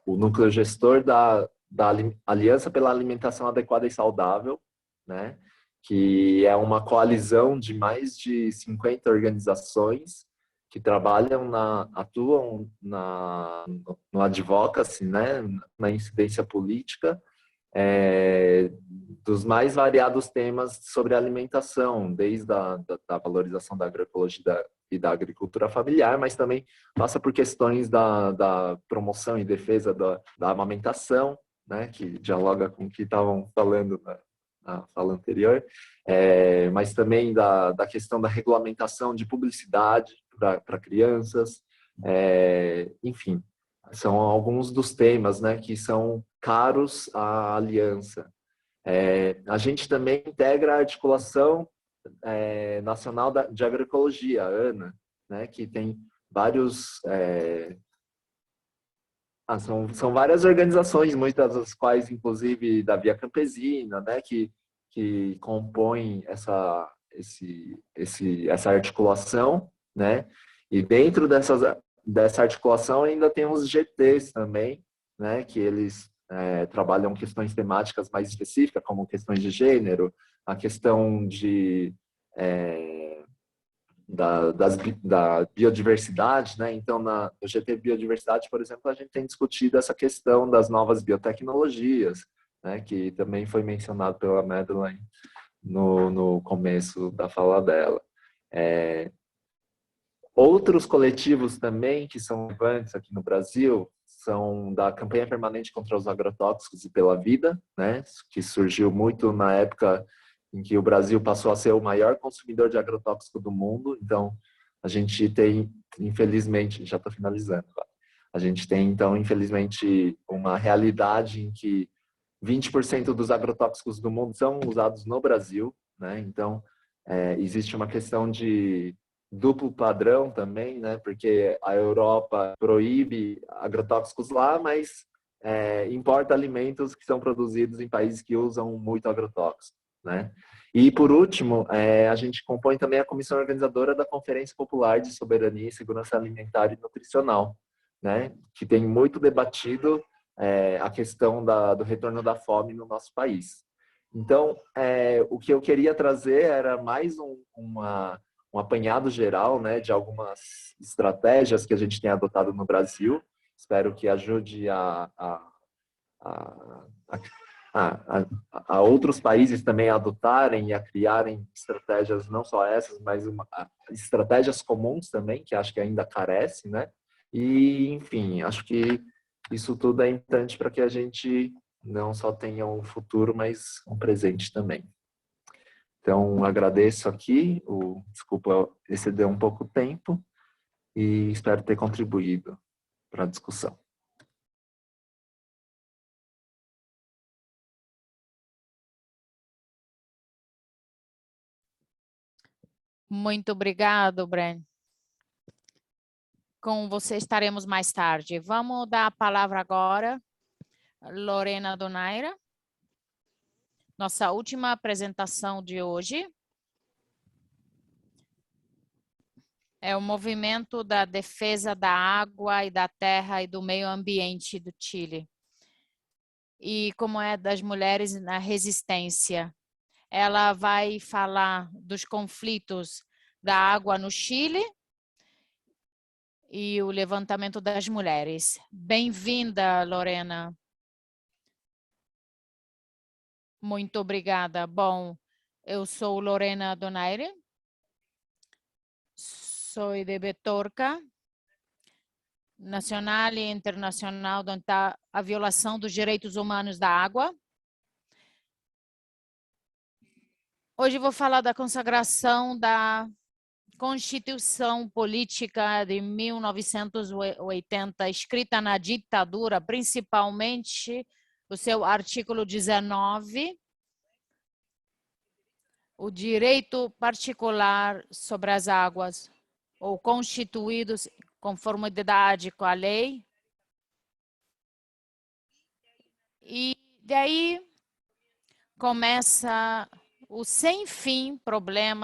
núcleo gestor da Aliança pela Alimentação Adequada e Saudável, né, que é uma coalizão de mais de 50 organizações que atuam no advocacy, né, na incidência política, dos mais variados temas sobre alimentação, desde da valorização da agroecologia e da agricultura familiar, mas também passa por questões da promoção e defesa da amamentação, né, que dialoga com o que estavam falando na fala anterior, mas também da questão da regulamentação de publicidade para crianças, enfim, são alguns dos temas, né, que são caros à aliança. A gente também integra a Articulação Nacional de Agroecologia, a ANA, né, que tem vários São várias organizações, muitas das quais, inclusive, da Via Campesina, né, que compõem essa articulação, né, e dentro dessa articulação ainda tem os GTs também, né, que eles trabalham questões temáticas mais específicas, como questões de gênero, a questão da biodiversidade, né? Então, no GT Biodiversidade, por exemplo, a gente tem discutido essa questão das novas biotecnologias, né? Que também foi mencionado pela Madeleine no começo da fala dela. Outros coletivos também que são relevantes aqui no Brasil são da Campanha Permanente contra os Agrotóxicos e pela Vida, né? Que surgiu muito na época em que o Brasil passou a ser o maior consumidor de agrotóxico do mundo. Então, a gente tem, infelizmente, já estou finalizando, a gente tem, então, infelizmente, uma realidade em que 20% dos agrotóxicos do mundo são usados no Brasil, né? Então, existe uma questão de duplo padrão também, né? Porque a Europa proíbe agrotóxicos lá, mas importa alimentos que são produzidos em países que usam muito agrotóxico, né? E, por último, a gente compõe também a comissão organizadora da Conferência Popular de Soberania e Segurança Alimentar e Nutricional, né? Que tem muito debatido a questão do retorno da fome no nosso país. Então, o que eu queria trazer era mais um apanhado geral, né, de algumas estratégias que a gente tem adotado no Brasil. Espero que ajude a outros países também a adotarem e a criarem estratégias, não só essas, mas estratégias comuns também, que acho que ainda carece, né? E, enfim, acho que isso tudo é importante para que a gente não só tenha um futuro, mas um presente também. Então, agradeço aqui, desculpa exceder um pouco o tempo, e espero ter contribuído para a discussão. Muito obrigado, Bren. Com você estaremos mais tarde. Vamos dar a palavra agora a Lorena Donaire. Nossa última apresentação de hoje é o movimento da defesa da água e da terra e do meio ambiente do Chile. E como é das mulheres na resistência. Ela vai falar dos conflitos da água no Chile e o levantamento das mulheres. Bem-vinda, Lorena. Muito obrigada. Bom, eu sou Lorena Donaire, sou de Betorca, nacional e internacional, onde está a violação dos direitos humanos da água. Hoje vou falar da consagração da Constituição Política de 1980, escrita na ditadura, principalmente o seu artigo 19, o direito particular sobre as águas, ou constituídos em conformidade com a lei. E daí começa o sem fim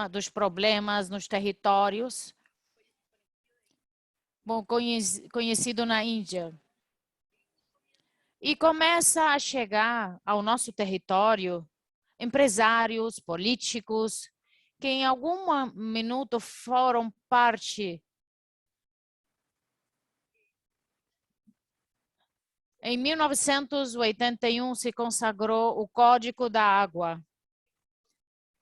dos problemas nos territórios, bom, conhecido na Índia. E começa a chegar ao nosso território empresários, políticos, que em algum minuto foram parte. Em 1981 se consagrou o Código da Água,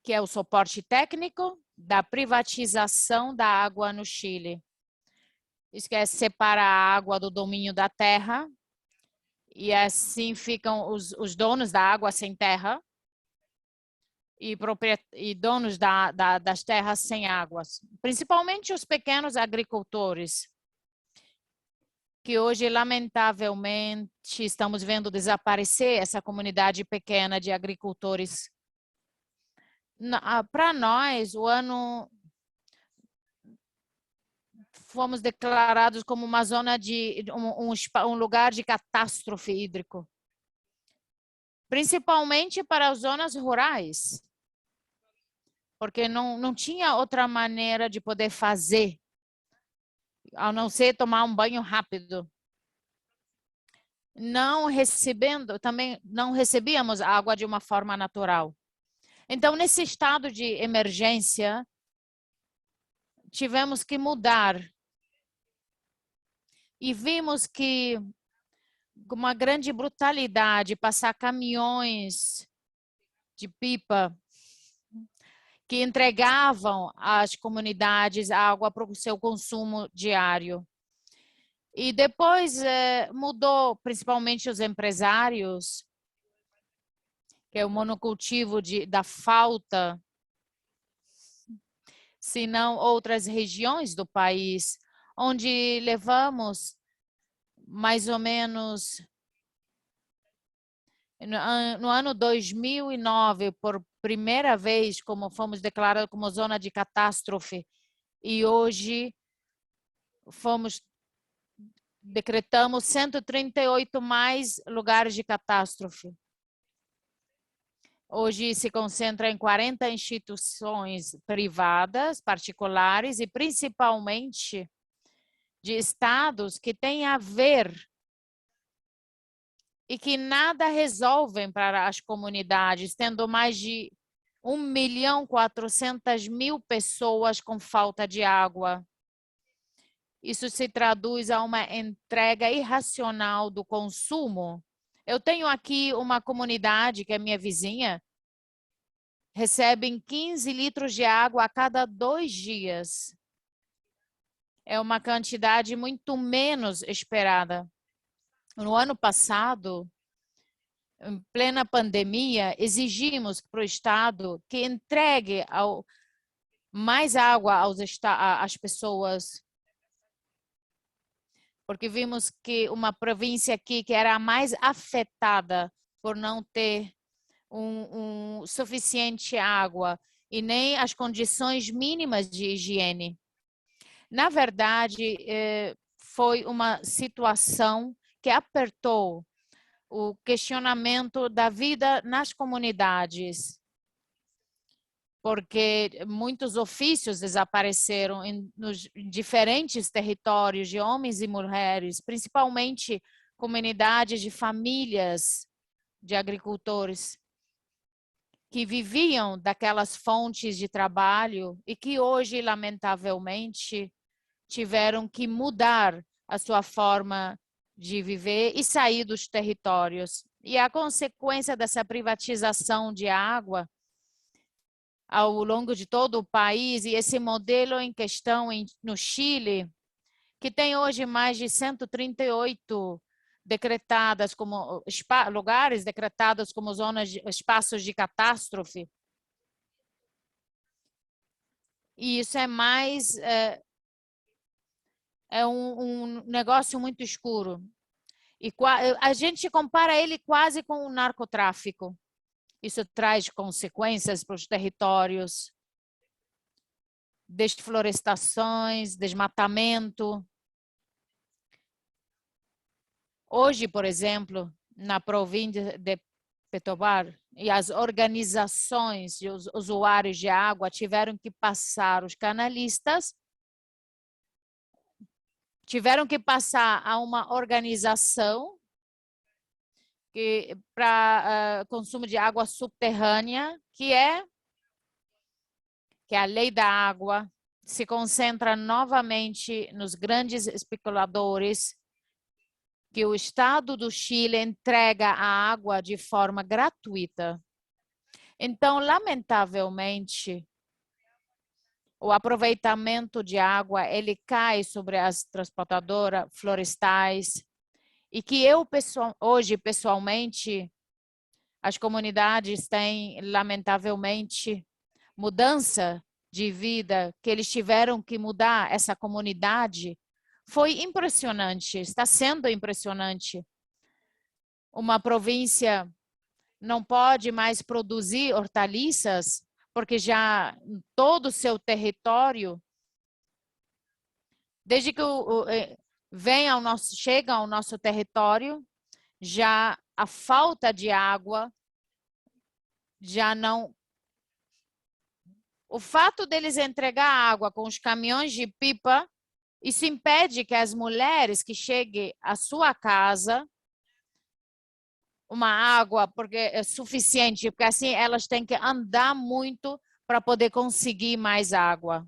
que é o suporte técnico da privatização da água no Chile. Isso quer separar a água do domínio da terra, e assim ficam os donos da água sem terra e donos das terras sem águas, principalmente os pequenos agricultores, que hoje, lamentavelmente, estamos vendo desaparecer essa comunidade pequena de agricultores. Para nós, o ano fomos declarados como uma zona de um lugar de catástrofe hídrico, principalmente para as zonas rurais, porque não tinha outra maneira de poder fazer, a não ser tomar um banho rápido. Também não recebíamos água de uma forma natural. Então, nesse estado de emergência, tivemos que mudar. E vimos que uma grande brutalidade, passar caminhões de pipa que entregavam às comunidades água para o seu consumo diário. E depois mudou, principalmente os empresários, que é o monocultivo da falta, se não outras regiões do país, onde levamos mais ou menos no ano 2009, por primeira vez, como fomos declarados como zona de catástrofe, e hoje decretamos 138 mais lugares de catástrofe. Hoje se concentra em 40 instituições privadas, particulares e principalmente de estados que têm a ver e que nada resolvem para as comunidades, tendo mais de 1.400.000 pessoas com falta de água. Isso se traduz a uma entrega irracional do consumo. Eu tenho aqui uma comunidade que é minha vizinha, recebem 15 litros de água a cada 2 dias. É uma quantidade muito menos esperada. No ano passado, em plena pandemia, exigimos para o Estado que entregue mais água às pessoas, porque vimos que uma província aqui que era a mais afetada por não ter suficiente água e nem as condições mínimas de higiene. Na verdade, foi uma situação que apertou o questionamento da vida nas comunidades, porque muitos ofícios desapareceram nos diferentes territórios de homens e mulheres, principalmente comunidades de famílias de agricultores que viviam daquelas fontes de trabalho e que hoje, lamentavelmente, tiveram que mudar a sua forma de viver e sair dos territórios. E a consequência dessa privatização de água ao longo de todo o país, e esse modelo em questão no Chile, que tem hoje mais de 138 decretadas como lugares decretados como espaços de catástrofe. E isso é mais um negócio muito escuro. E a gente compara ele quase com o narcotráfico. Isso traz consequências para os territórios, desflorestações, desmatamento. Hoje, por exemplo, na província de Petobar, e as organizações de usuários de água tiveram que passar, os canalistas tiveram que passar a uma organização para consumo de água subterrânea, que é a lei da água, se concentra novamente nos grandes especuladores, que o Estado do Chile entrega a água de forma gratuita. Então, lamentavelmente, o aproveitamento de água ele cai sobre as transportadoras florestais e que hoje, pessoalmente, as comunidades têm, lamentavelmente, mudança de vida, que eles tiveram que mudar essa comunidade. Foi impressionante, está sendo impressionante. Uma província não pode mais produzir hortaliças, porque já todo o seu território Desde que chega ao nosso território, já a falta de água já não... O fato deles entregar água com os caminhões de pipa, isso impede que as mulheres que cheguem à sua casa uma água porque é suficiente, porque assim elas têm que andar muito para poder conseguir mais água.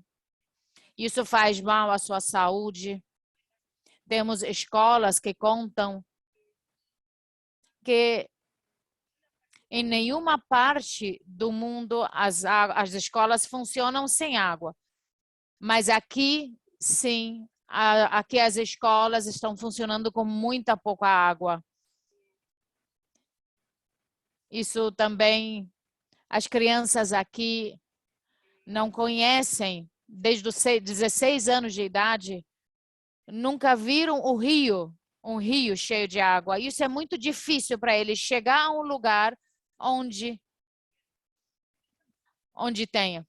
Isso faz mal à sua saúde. Temos escolas que contam que em nenhuma parte do mundo as escolas funcionam sem água. Mas aqui, sim, aqui as escolas estão funcionando com muita pouca água. Isso também, as crianças aqui não conhecem, desde os 16 anos de idade, nunca viram um rio cheio de água. Isso é muito difícil para eles chegar a um lugar onde tenha.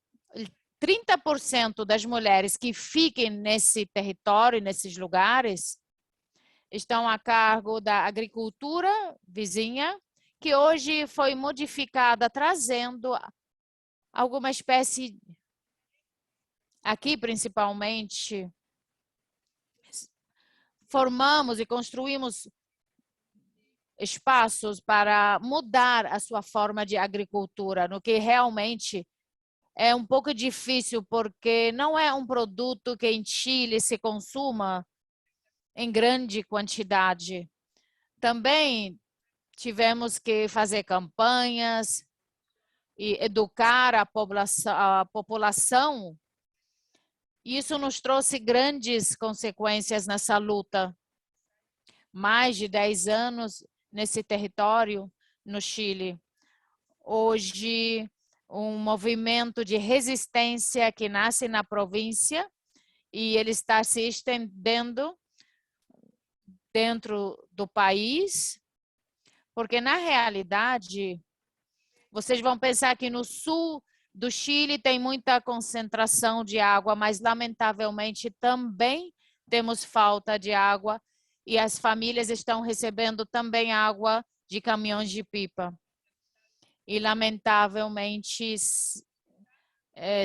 30% das mulheres que fiquem nesse território, nesses lugares, estão a cargo da agricultura vizinha, que hoje foi modificada, trazendo alguma espécie, aqui principalmente, formamos e construímos espaços para mudar a sua forma de agricultura, no que realmente é um pouco difícil, porque não é um produto que em Chile se consuma em grande quantidade. Também tivemos que fazer campanhas e educar a população. Isso nos trouxe grandes consequências nessa luta. Mais de 10 anos nesse território, no Chile. Hoje, um movimento de resistência que nasce na província e ele está se estendendo dentro do país, porque na realidade, vocês vão pensar que no sul do Chile tem muita concentração de água, mas lamentavelmente também temos falta de água e as famílias estão recebendo também água de caminhões de pipa. E lamentavelmente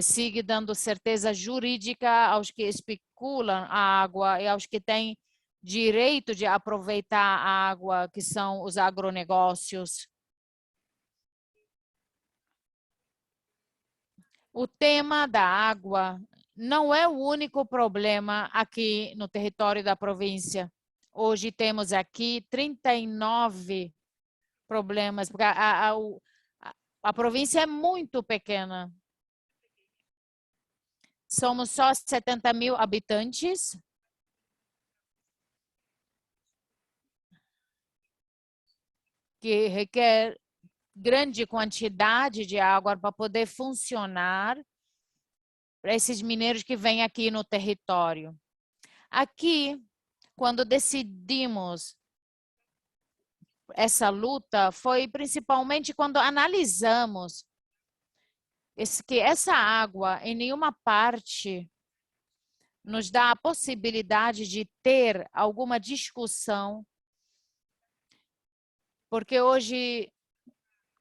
sigue dando certeza jurídica aos que especulam a água e aos que têm direito de aproveitar a água, que são os agronegócios. O tema da água não é o único problema aqui no território da província. Hoje temos aqui 39 problemas, porque a província é muito pequena. Somos só 70 mil habitantes. Que requer grande quantidade de água para poder funcionar para esses mineiros que vêm aqui no território. Aqui, quando decidimos essa luta, foi principalmente quando analisamos que essa água em nenhuma parte nos dá a possibilidade de ter alguma discussão, porque hoje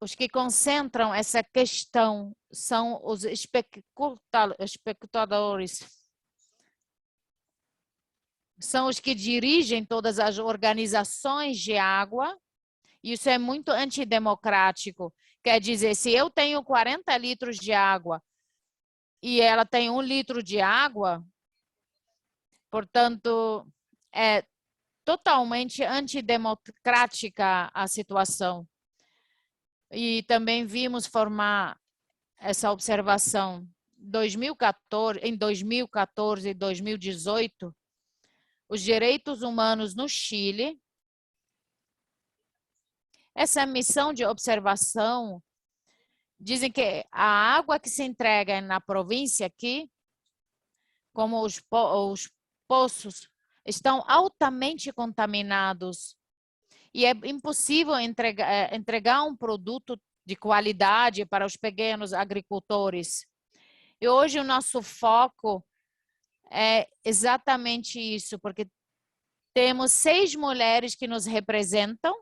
os que concentram essa questão são os espectadores. São os que dirigem todas as organizações de água. Isso é muito antidemocrático. Quer dizer, se eu tenho 40 litros de água e ela tem 1 litro de água, portanto, é totalmente antidemocrática a situação. E também vimos formar essa observação em 2014 e 2018, os direitos humanos no Chile. Essa missão de observação dizem que a água que se entrega na província aqui, como os poços, estão altamente contaminados. E é impossível entregar um produto de qualidade para os pequenos agricultores. E hoje o nosso foco é exatamente isso, porque temos 6 mulheres que nos representam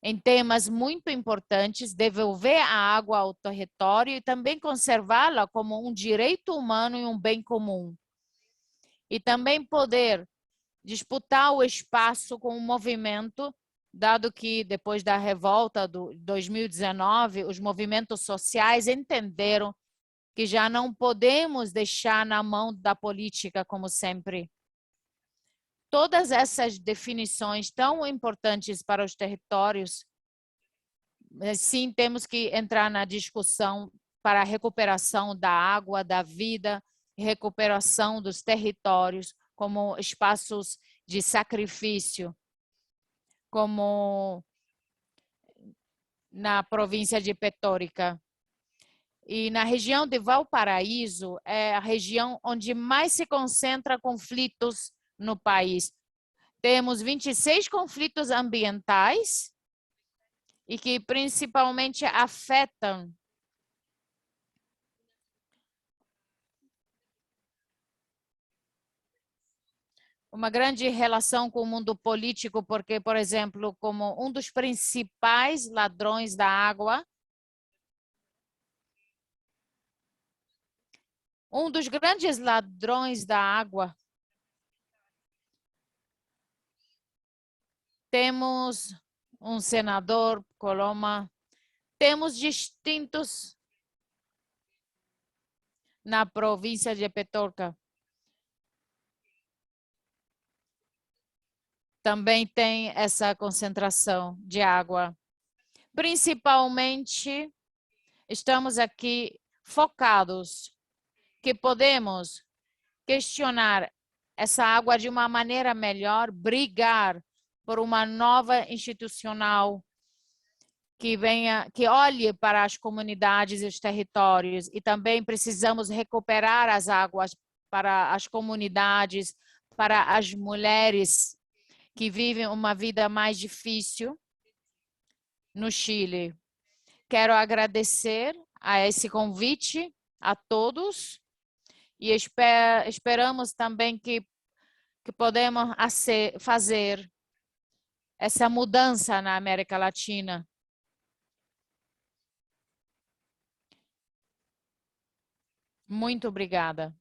em temas muito importantes, devolver a água ao território e também conservá-la como um direito humano e um bem comum. E também poder disputar o espaço com o movimento, dado que depois da revolta de 2019, os movimentos sociais entenderam que já não podemos deixar na mão da política como sempre. Todas essas definições tão importantes para os territórios, sim, temos que entrar na discussão para a recuperação da água, da vida, recuperação dos territórios como espaços de sacrifício, como na província de Petórica. E na região de Valparaíso é a região onde mais se concentra conflitos no país. Temos 26 conflitos ambientais e que principalmente afetam uma grande relação com o mundo político, porque, por exemplo, como um dos principais ladrões da água, um dos grandes ladrões da água, temos um senador, Coloma, temos distintos na província de Petorca. Também tem essa concentração de água. Principalmente, estamos aqui focados que podemos questionar essa água de uma maneira melhor, brigar por uma nova institucional que venha, que olhe para as comunidades e os territórios, e também precisamos recuperar as águas para as comunidades, para as mulheres que vivem uma vida mais difícil no Chile. Quero agradecer a esse convite a todos e esperamos também que podemos fazer essa mudança na América Latina. Muito obrigada.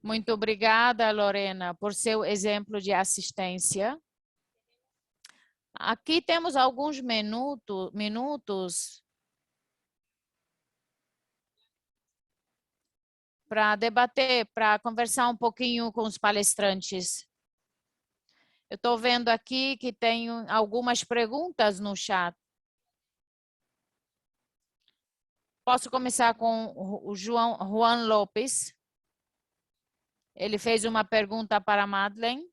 Muito obrigada, Lorena, por seu exemplo de assistência. Aqui temos alguns minutos para debater, para conversar um pouquinho com os palestrantes. Eu estou vendo aqui que tem algumas perguntas no chat. Posso começar com o Juan Lopes. Ele fez uma pergunta para a Madeleine.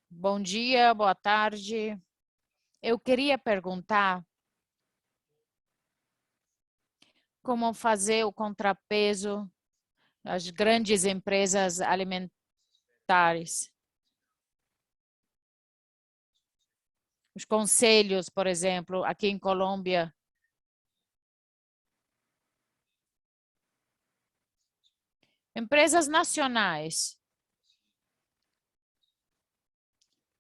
Bom dia, boa tarde. Eu queria perguntar como fazer o contrapeso das grandes empresas alimentares. Os conselhos, por exemplo, aqui em Colômbia. Empresas nacionais.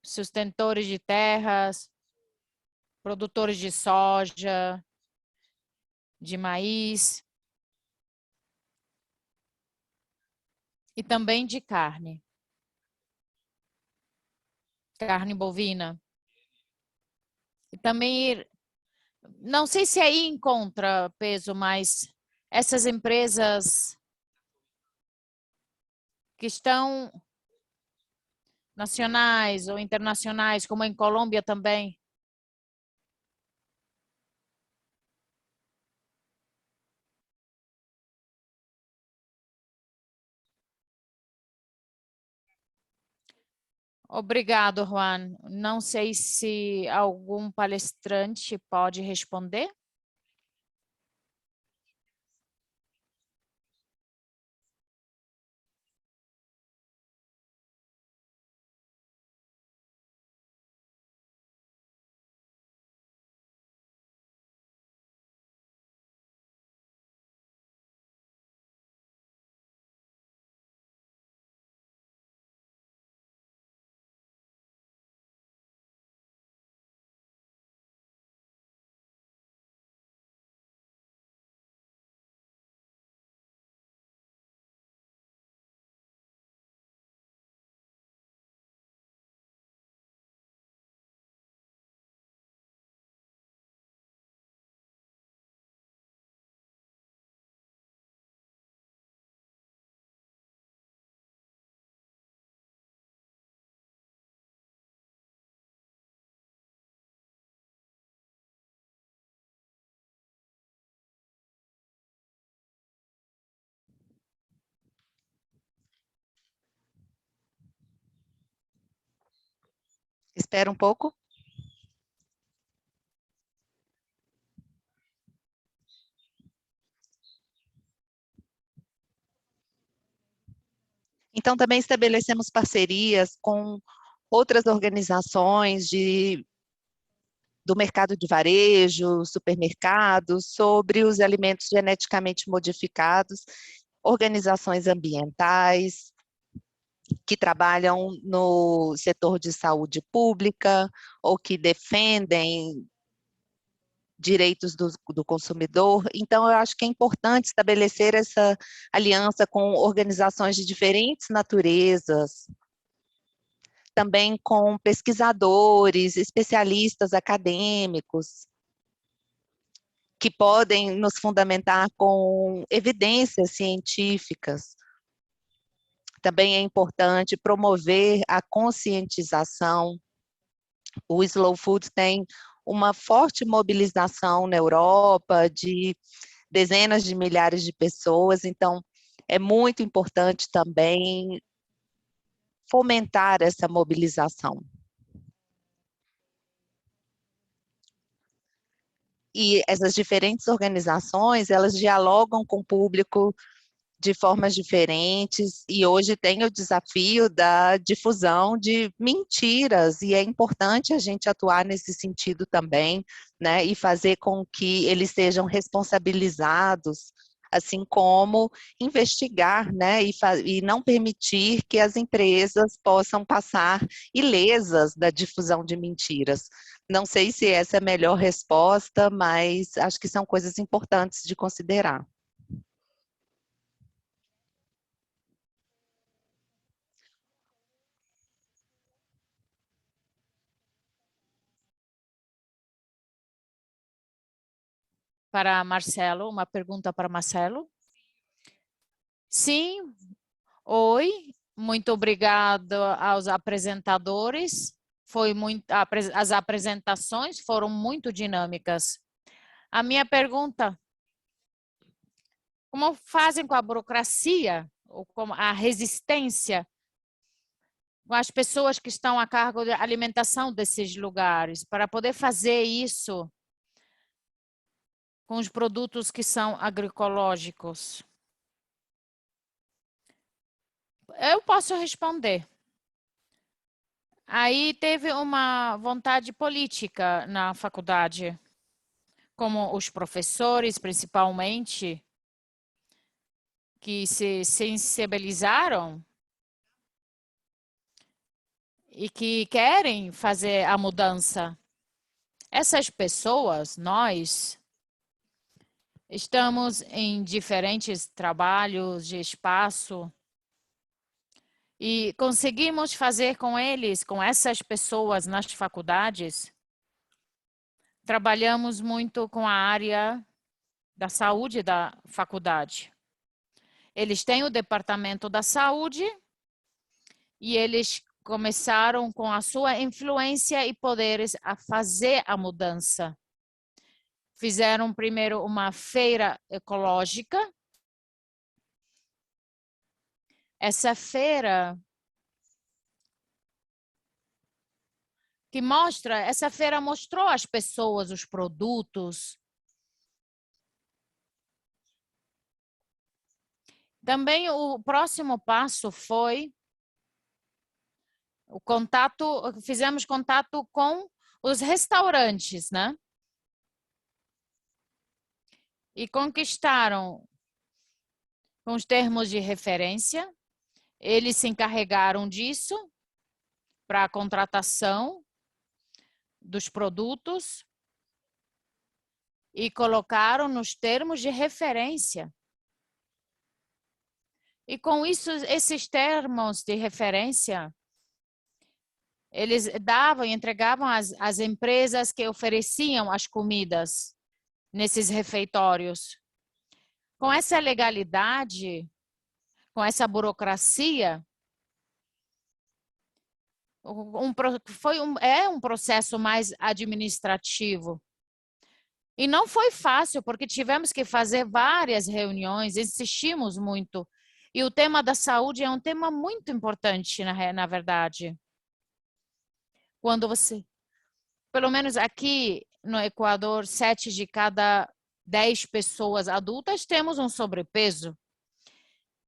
Sustentores de terras, produtores de soja, de maíz e também de carne. Carne bovina. E também, não sei se aí encontra peso, mas essas empresas que estão nacionais ou internacionais, como em Colômbia também. Obrigado, Juan. Não sei se algum palestrante pode responder. Espera um pouco. Então, também estabelecemos parcerias com outras organizações do mercado de varejo, supermercados, sobre os alimentos geneticamente modificados, organizações ambientais, que trabalham no setor de saúde pública ou que defendem direitos do consumidor. Então, eu acho que é importante estabelecer essa aliança com organizações de diferentes naturezas, também com pesquisadores, especialistas acadêmicos, que podem nos fundamentar com evidências científicas. Também é importante promover a conscientização. O Slow Food tem uma forte mobilização na Europa de dezenas de milhares de pessoas, então é muito importante também fomentar essa mobilização. E essas diferentes organizações, elas dialogam com o público de formas diferentes, e hoje tem o desafio da difusão de mentiras, e é importante a gente atuar nesse sentido também, né, e fazer com que eles sejam responsabilizados, assim como investigar, né, e não permitir que as empresas possam passar ilesas da difusão de mentiras. Não sei se essa é a melhor resposta, mas acho que são coisas importantes de considerar. Para Marcelo, uma pergunta para Marcelo. Sim, oi, muito obrigada aos apresentadores. As apresentações foram muito dinâmicas. A minha pergunta, como fazem com a burocracia, ou com a resistência, com as pessoas que estão a cargo da alimentação desses lugares, para poder fazer isso com os produtos que são agroecológicos? Eu posso responder. Aí teve uma vontade política na faculdade, como os professores, principalmente, que se sensibilizaram e que querem fazer a mudança. Essas pessoas, nós, estamos em diferentes trabalhos de espaço e conseguimos fazer com eles, com essas pessoas nas faculdades. Trabalhamos muito com a área da saúde da faculdade. Eles têm o departamento da saúde e eles começaram com a sua influência e poderes a fazer a mudança. Fizeram primeiro uma feira ecológica. Essa feira mostrou às pessoas os produtos. Também o próximo passo foi o contato, fizemos contato com os restaurantes, né? E conquistaram com os termos de referência. Eles se encarregaram disso para a contratação dos produtos e colocaram nos termos de referência. E com isso, esses termos de referência, eles entregavam às empresas que ofereciam as comidas nesses refeitórios. Com essa legalidade, com essa burocracia, é um processo mais administrativo. E não foi fácil, porque tivemos que fazer várias reuniões, insistimos muito. E o tema da saúde é um tema muito importante, na verdade. quando pelo menos aqui no Equador, 7 de cada 10 pessoas adultas temos um sobrepeso.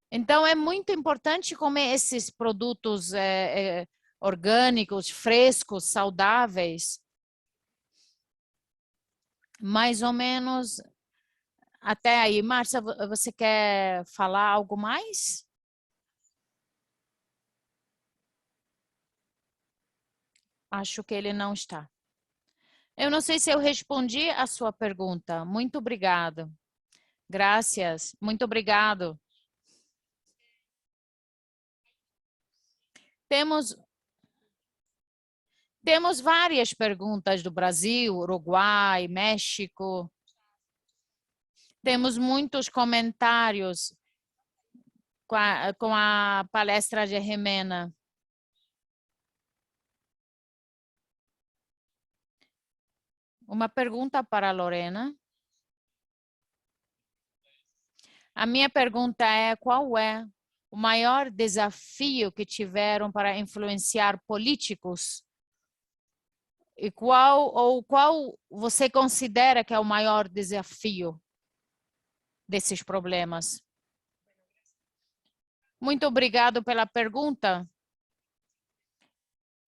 Então, é muito importante comer esses produtos orgânicos, frescos, saudáveis. Mais ou menos até aí. Márcia, você quer falar algo mais? Acho que ele não está. Eu não sei se eu respondi a sua pergunta. Muito obrigado. Graças. Muito obrigado. Temos várias perguntas do Brasil, Uruguai, México. Temos muitos comentários com a palestra de Jimena. Uma pergunta para a Lorena. A minha pergunta é: qual é o maior desafio que tiveram para influenciar políticos? E qual você considera que é o maior desafio desses problemas? Muito obrigado pela pergunta.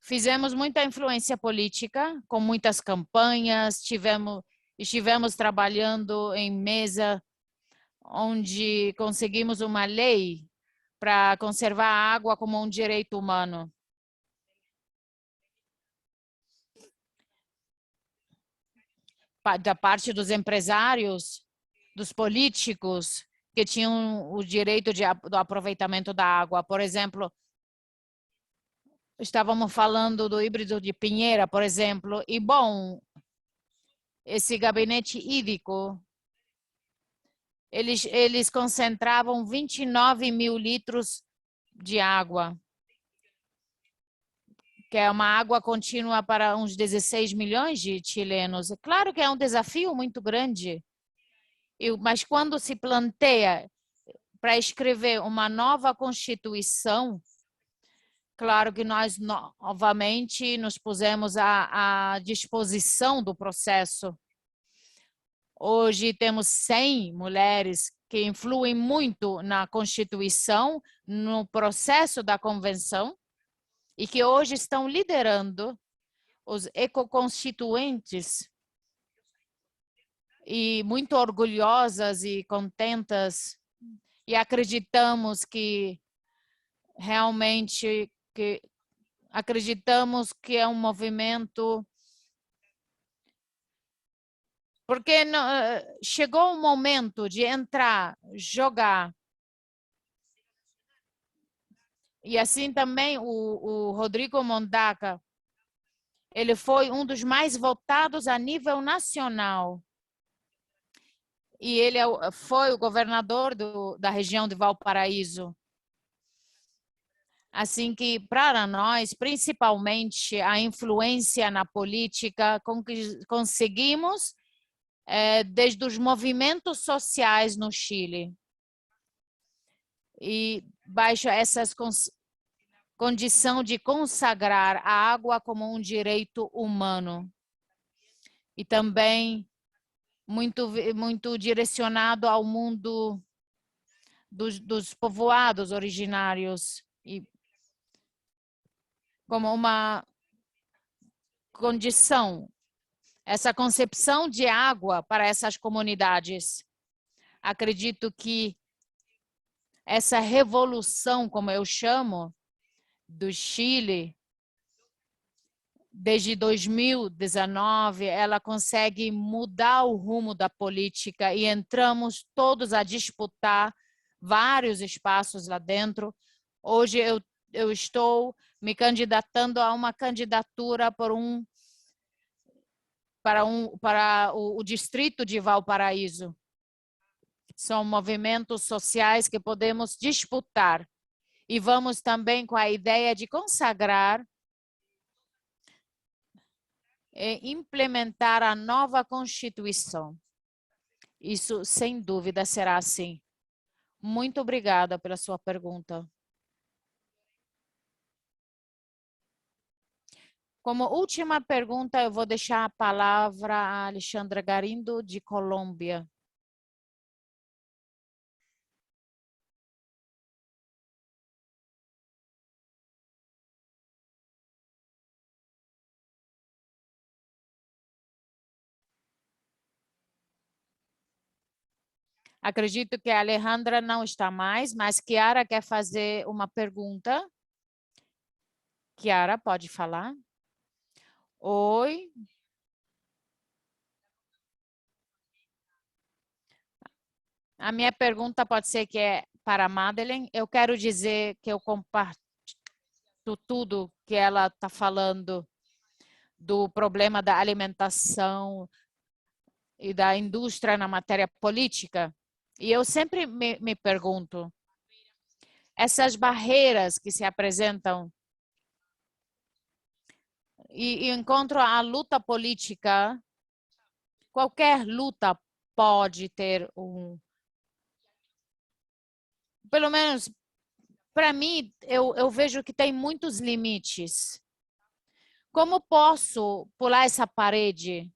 Fizemos muita influência política, com muitas campanhas, estivemos trabalhando em mesa onde conseguimos uma lei para conservar a água como um direito humano. Da parte dos empresários, dos políticos, que tinham o direito do aproveitamento da água. Por exemplo, estávamos falando do híbrido de Pinheira, por exemplo, e bom, esse gabinete hídrico, eles concentravam 29 mil litros de água, que é uma água contínua para uns 16 milhões de chilenos. É claro que é um desafio muito grande, mas quando se planteia para escrever uma nova Constituição, claro que nós novamente nos pusemos à disposição do processo. Hoje temos 100 mulheres que influem muito na Constituição, no processo da convenção, e que hoje estão liderando os ecoconstituintes, e muito orgulhosas e contentas, e acreditamos que realmente é um movimento, porque chegou o momento de entrar, jogar. E assim também o Rodrigo Mondaca, ele foi um dos mais votados a nível nacional. E ele foi o governador da região de Valparaíso. Assim que, para nós, principalmente a influência na política, conseguimos desde os movimentos sociais no Chile. E baixo essas condição de consagrar a água como um direito humano. E também muito direcionado ao mundo dos povoados originários, e como uma condição, essa concepção de água para essas comunidades. Acredito que essa revolução, como eu chamo, do Chile, desde 2019, ela consegue mudar o rumo da política e entramos todos a disputar vários espaços lá dentro. Hoje eu estou me candidatando a uma candidatura para o distrito de Valparaíso. São movimentos sociais que podemos disputar. E vamos também com a ideia de consagrar e implementar a nova Constituição. Isso, sem dúvida, será assim. Muito obrigada pela sua pergunta. Como última pergunta, eu vou deixar a palavra a Alexandra Garindo, de Colômbia. Acredito que a Alejandra não está mais, mas Chiara quer fazer uma pergunta. Chiara, pode falar? Oi. A minha pergunta pode ser que é para a Madeleine. Eu quero dizer que eu compartilho tudo que ela está falando do problema da alimentação e da indústria na matéria política. E eu sempre me pergunto, essas barreiras que se apresentam e encontro a luta política, qualquer luta pode ter pelo menos para mim, eu vejo que tem muitos limites. Como posso pular essa parede?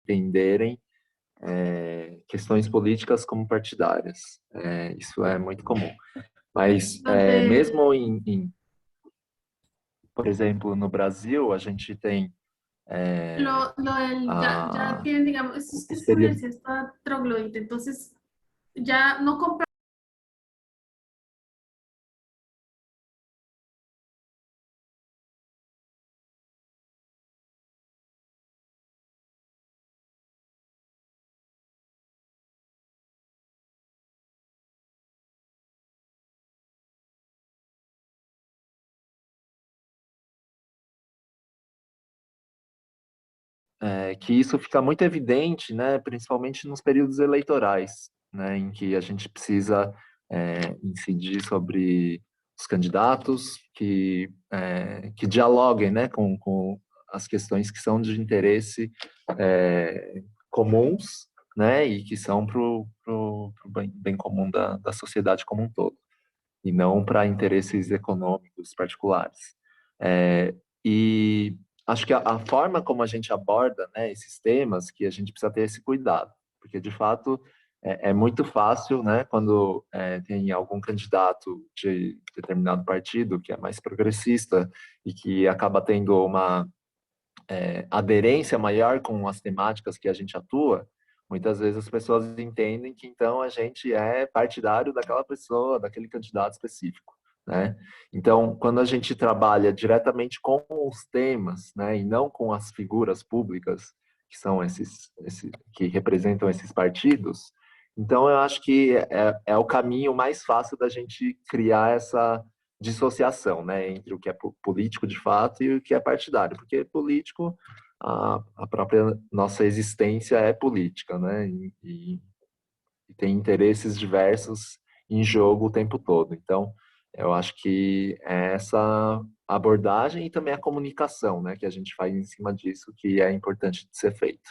Entenderem questões políticas como partidárias. Isso é muito comum. Mas mesmo por exemplo, no Brasil, a gente tem ya tienen, digamos, esta experimento universidad está troglodita, entonces ya no compra. que isso fica muito evidente, né, principalmente nos períodos eleitorais, né, em que a gente precisa incidir sobre os candidatos que dialoguem, né, com as questões que são de interesse comuns, né, e que são para o bem comum da sociedade como um todo, e não para interesses econômicos particulares. E acho que a forma como a gente aborda, né, esses temas, que a gente precisa ter esse cuidado, porque de fato é muito fácil, né, quando tem algum candidato de determinado partido que é mais progressista e que acaba tendo uma aderência maior com as temáticas que a gente atua, muitas vezes as pessoas entendem que então a gente é partidário daquela pessoa, daquele candidato específico, né? Então, quando a gente trabalha diretamente com os temas, né, e não com as figuras públicas que são esses que representam esses partidos, então eu acho que é o caminho mais fácil da gente criar essa dissociação, né, entre o que é político de fato e o que é partidário, porque político, a própria nossa existência é política, né, e tem interesses diversos em jogo o tempo todo. Então, eu acho que é essa abordagem e também a comunicação, né, que a gente faz em cima disso, que é importante de ser feito.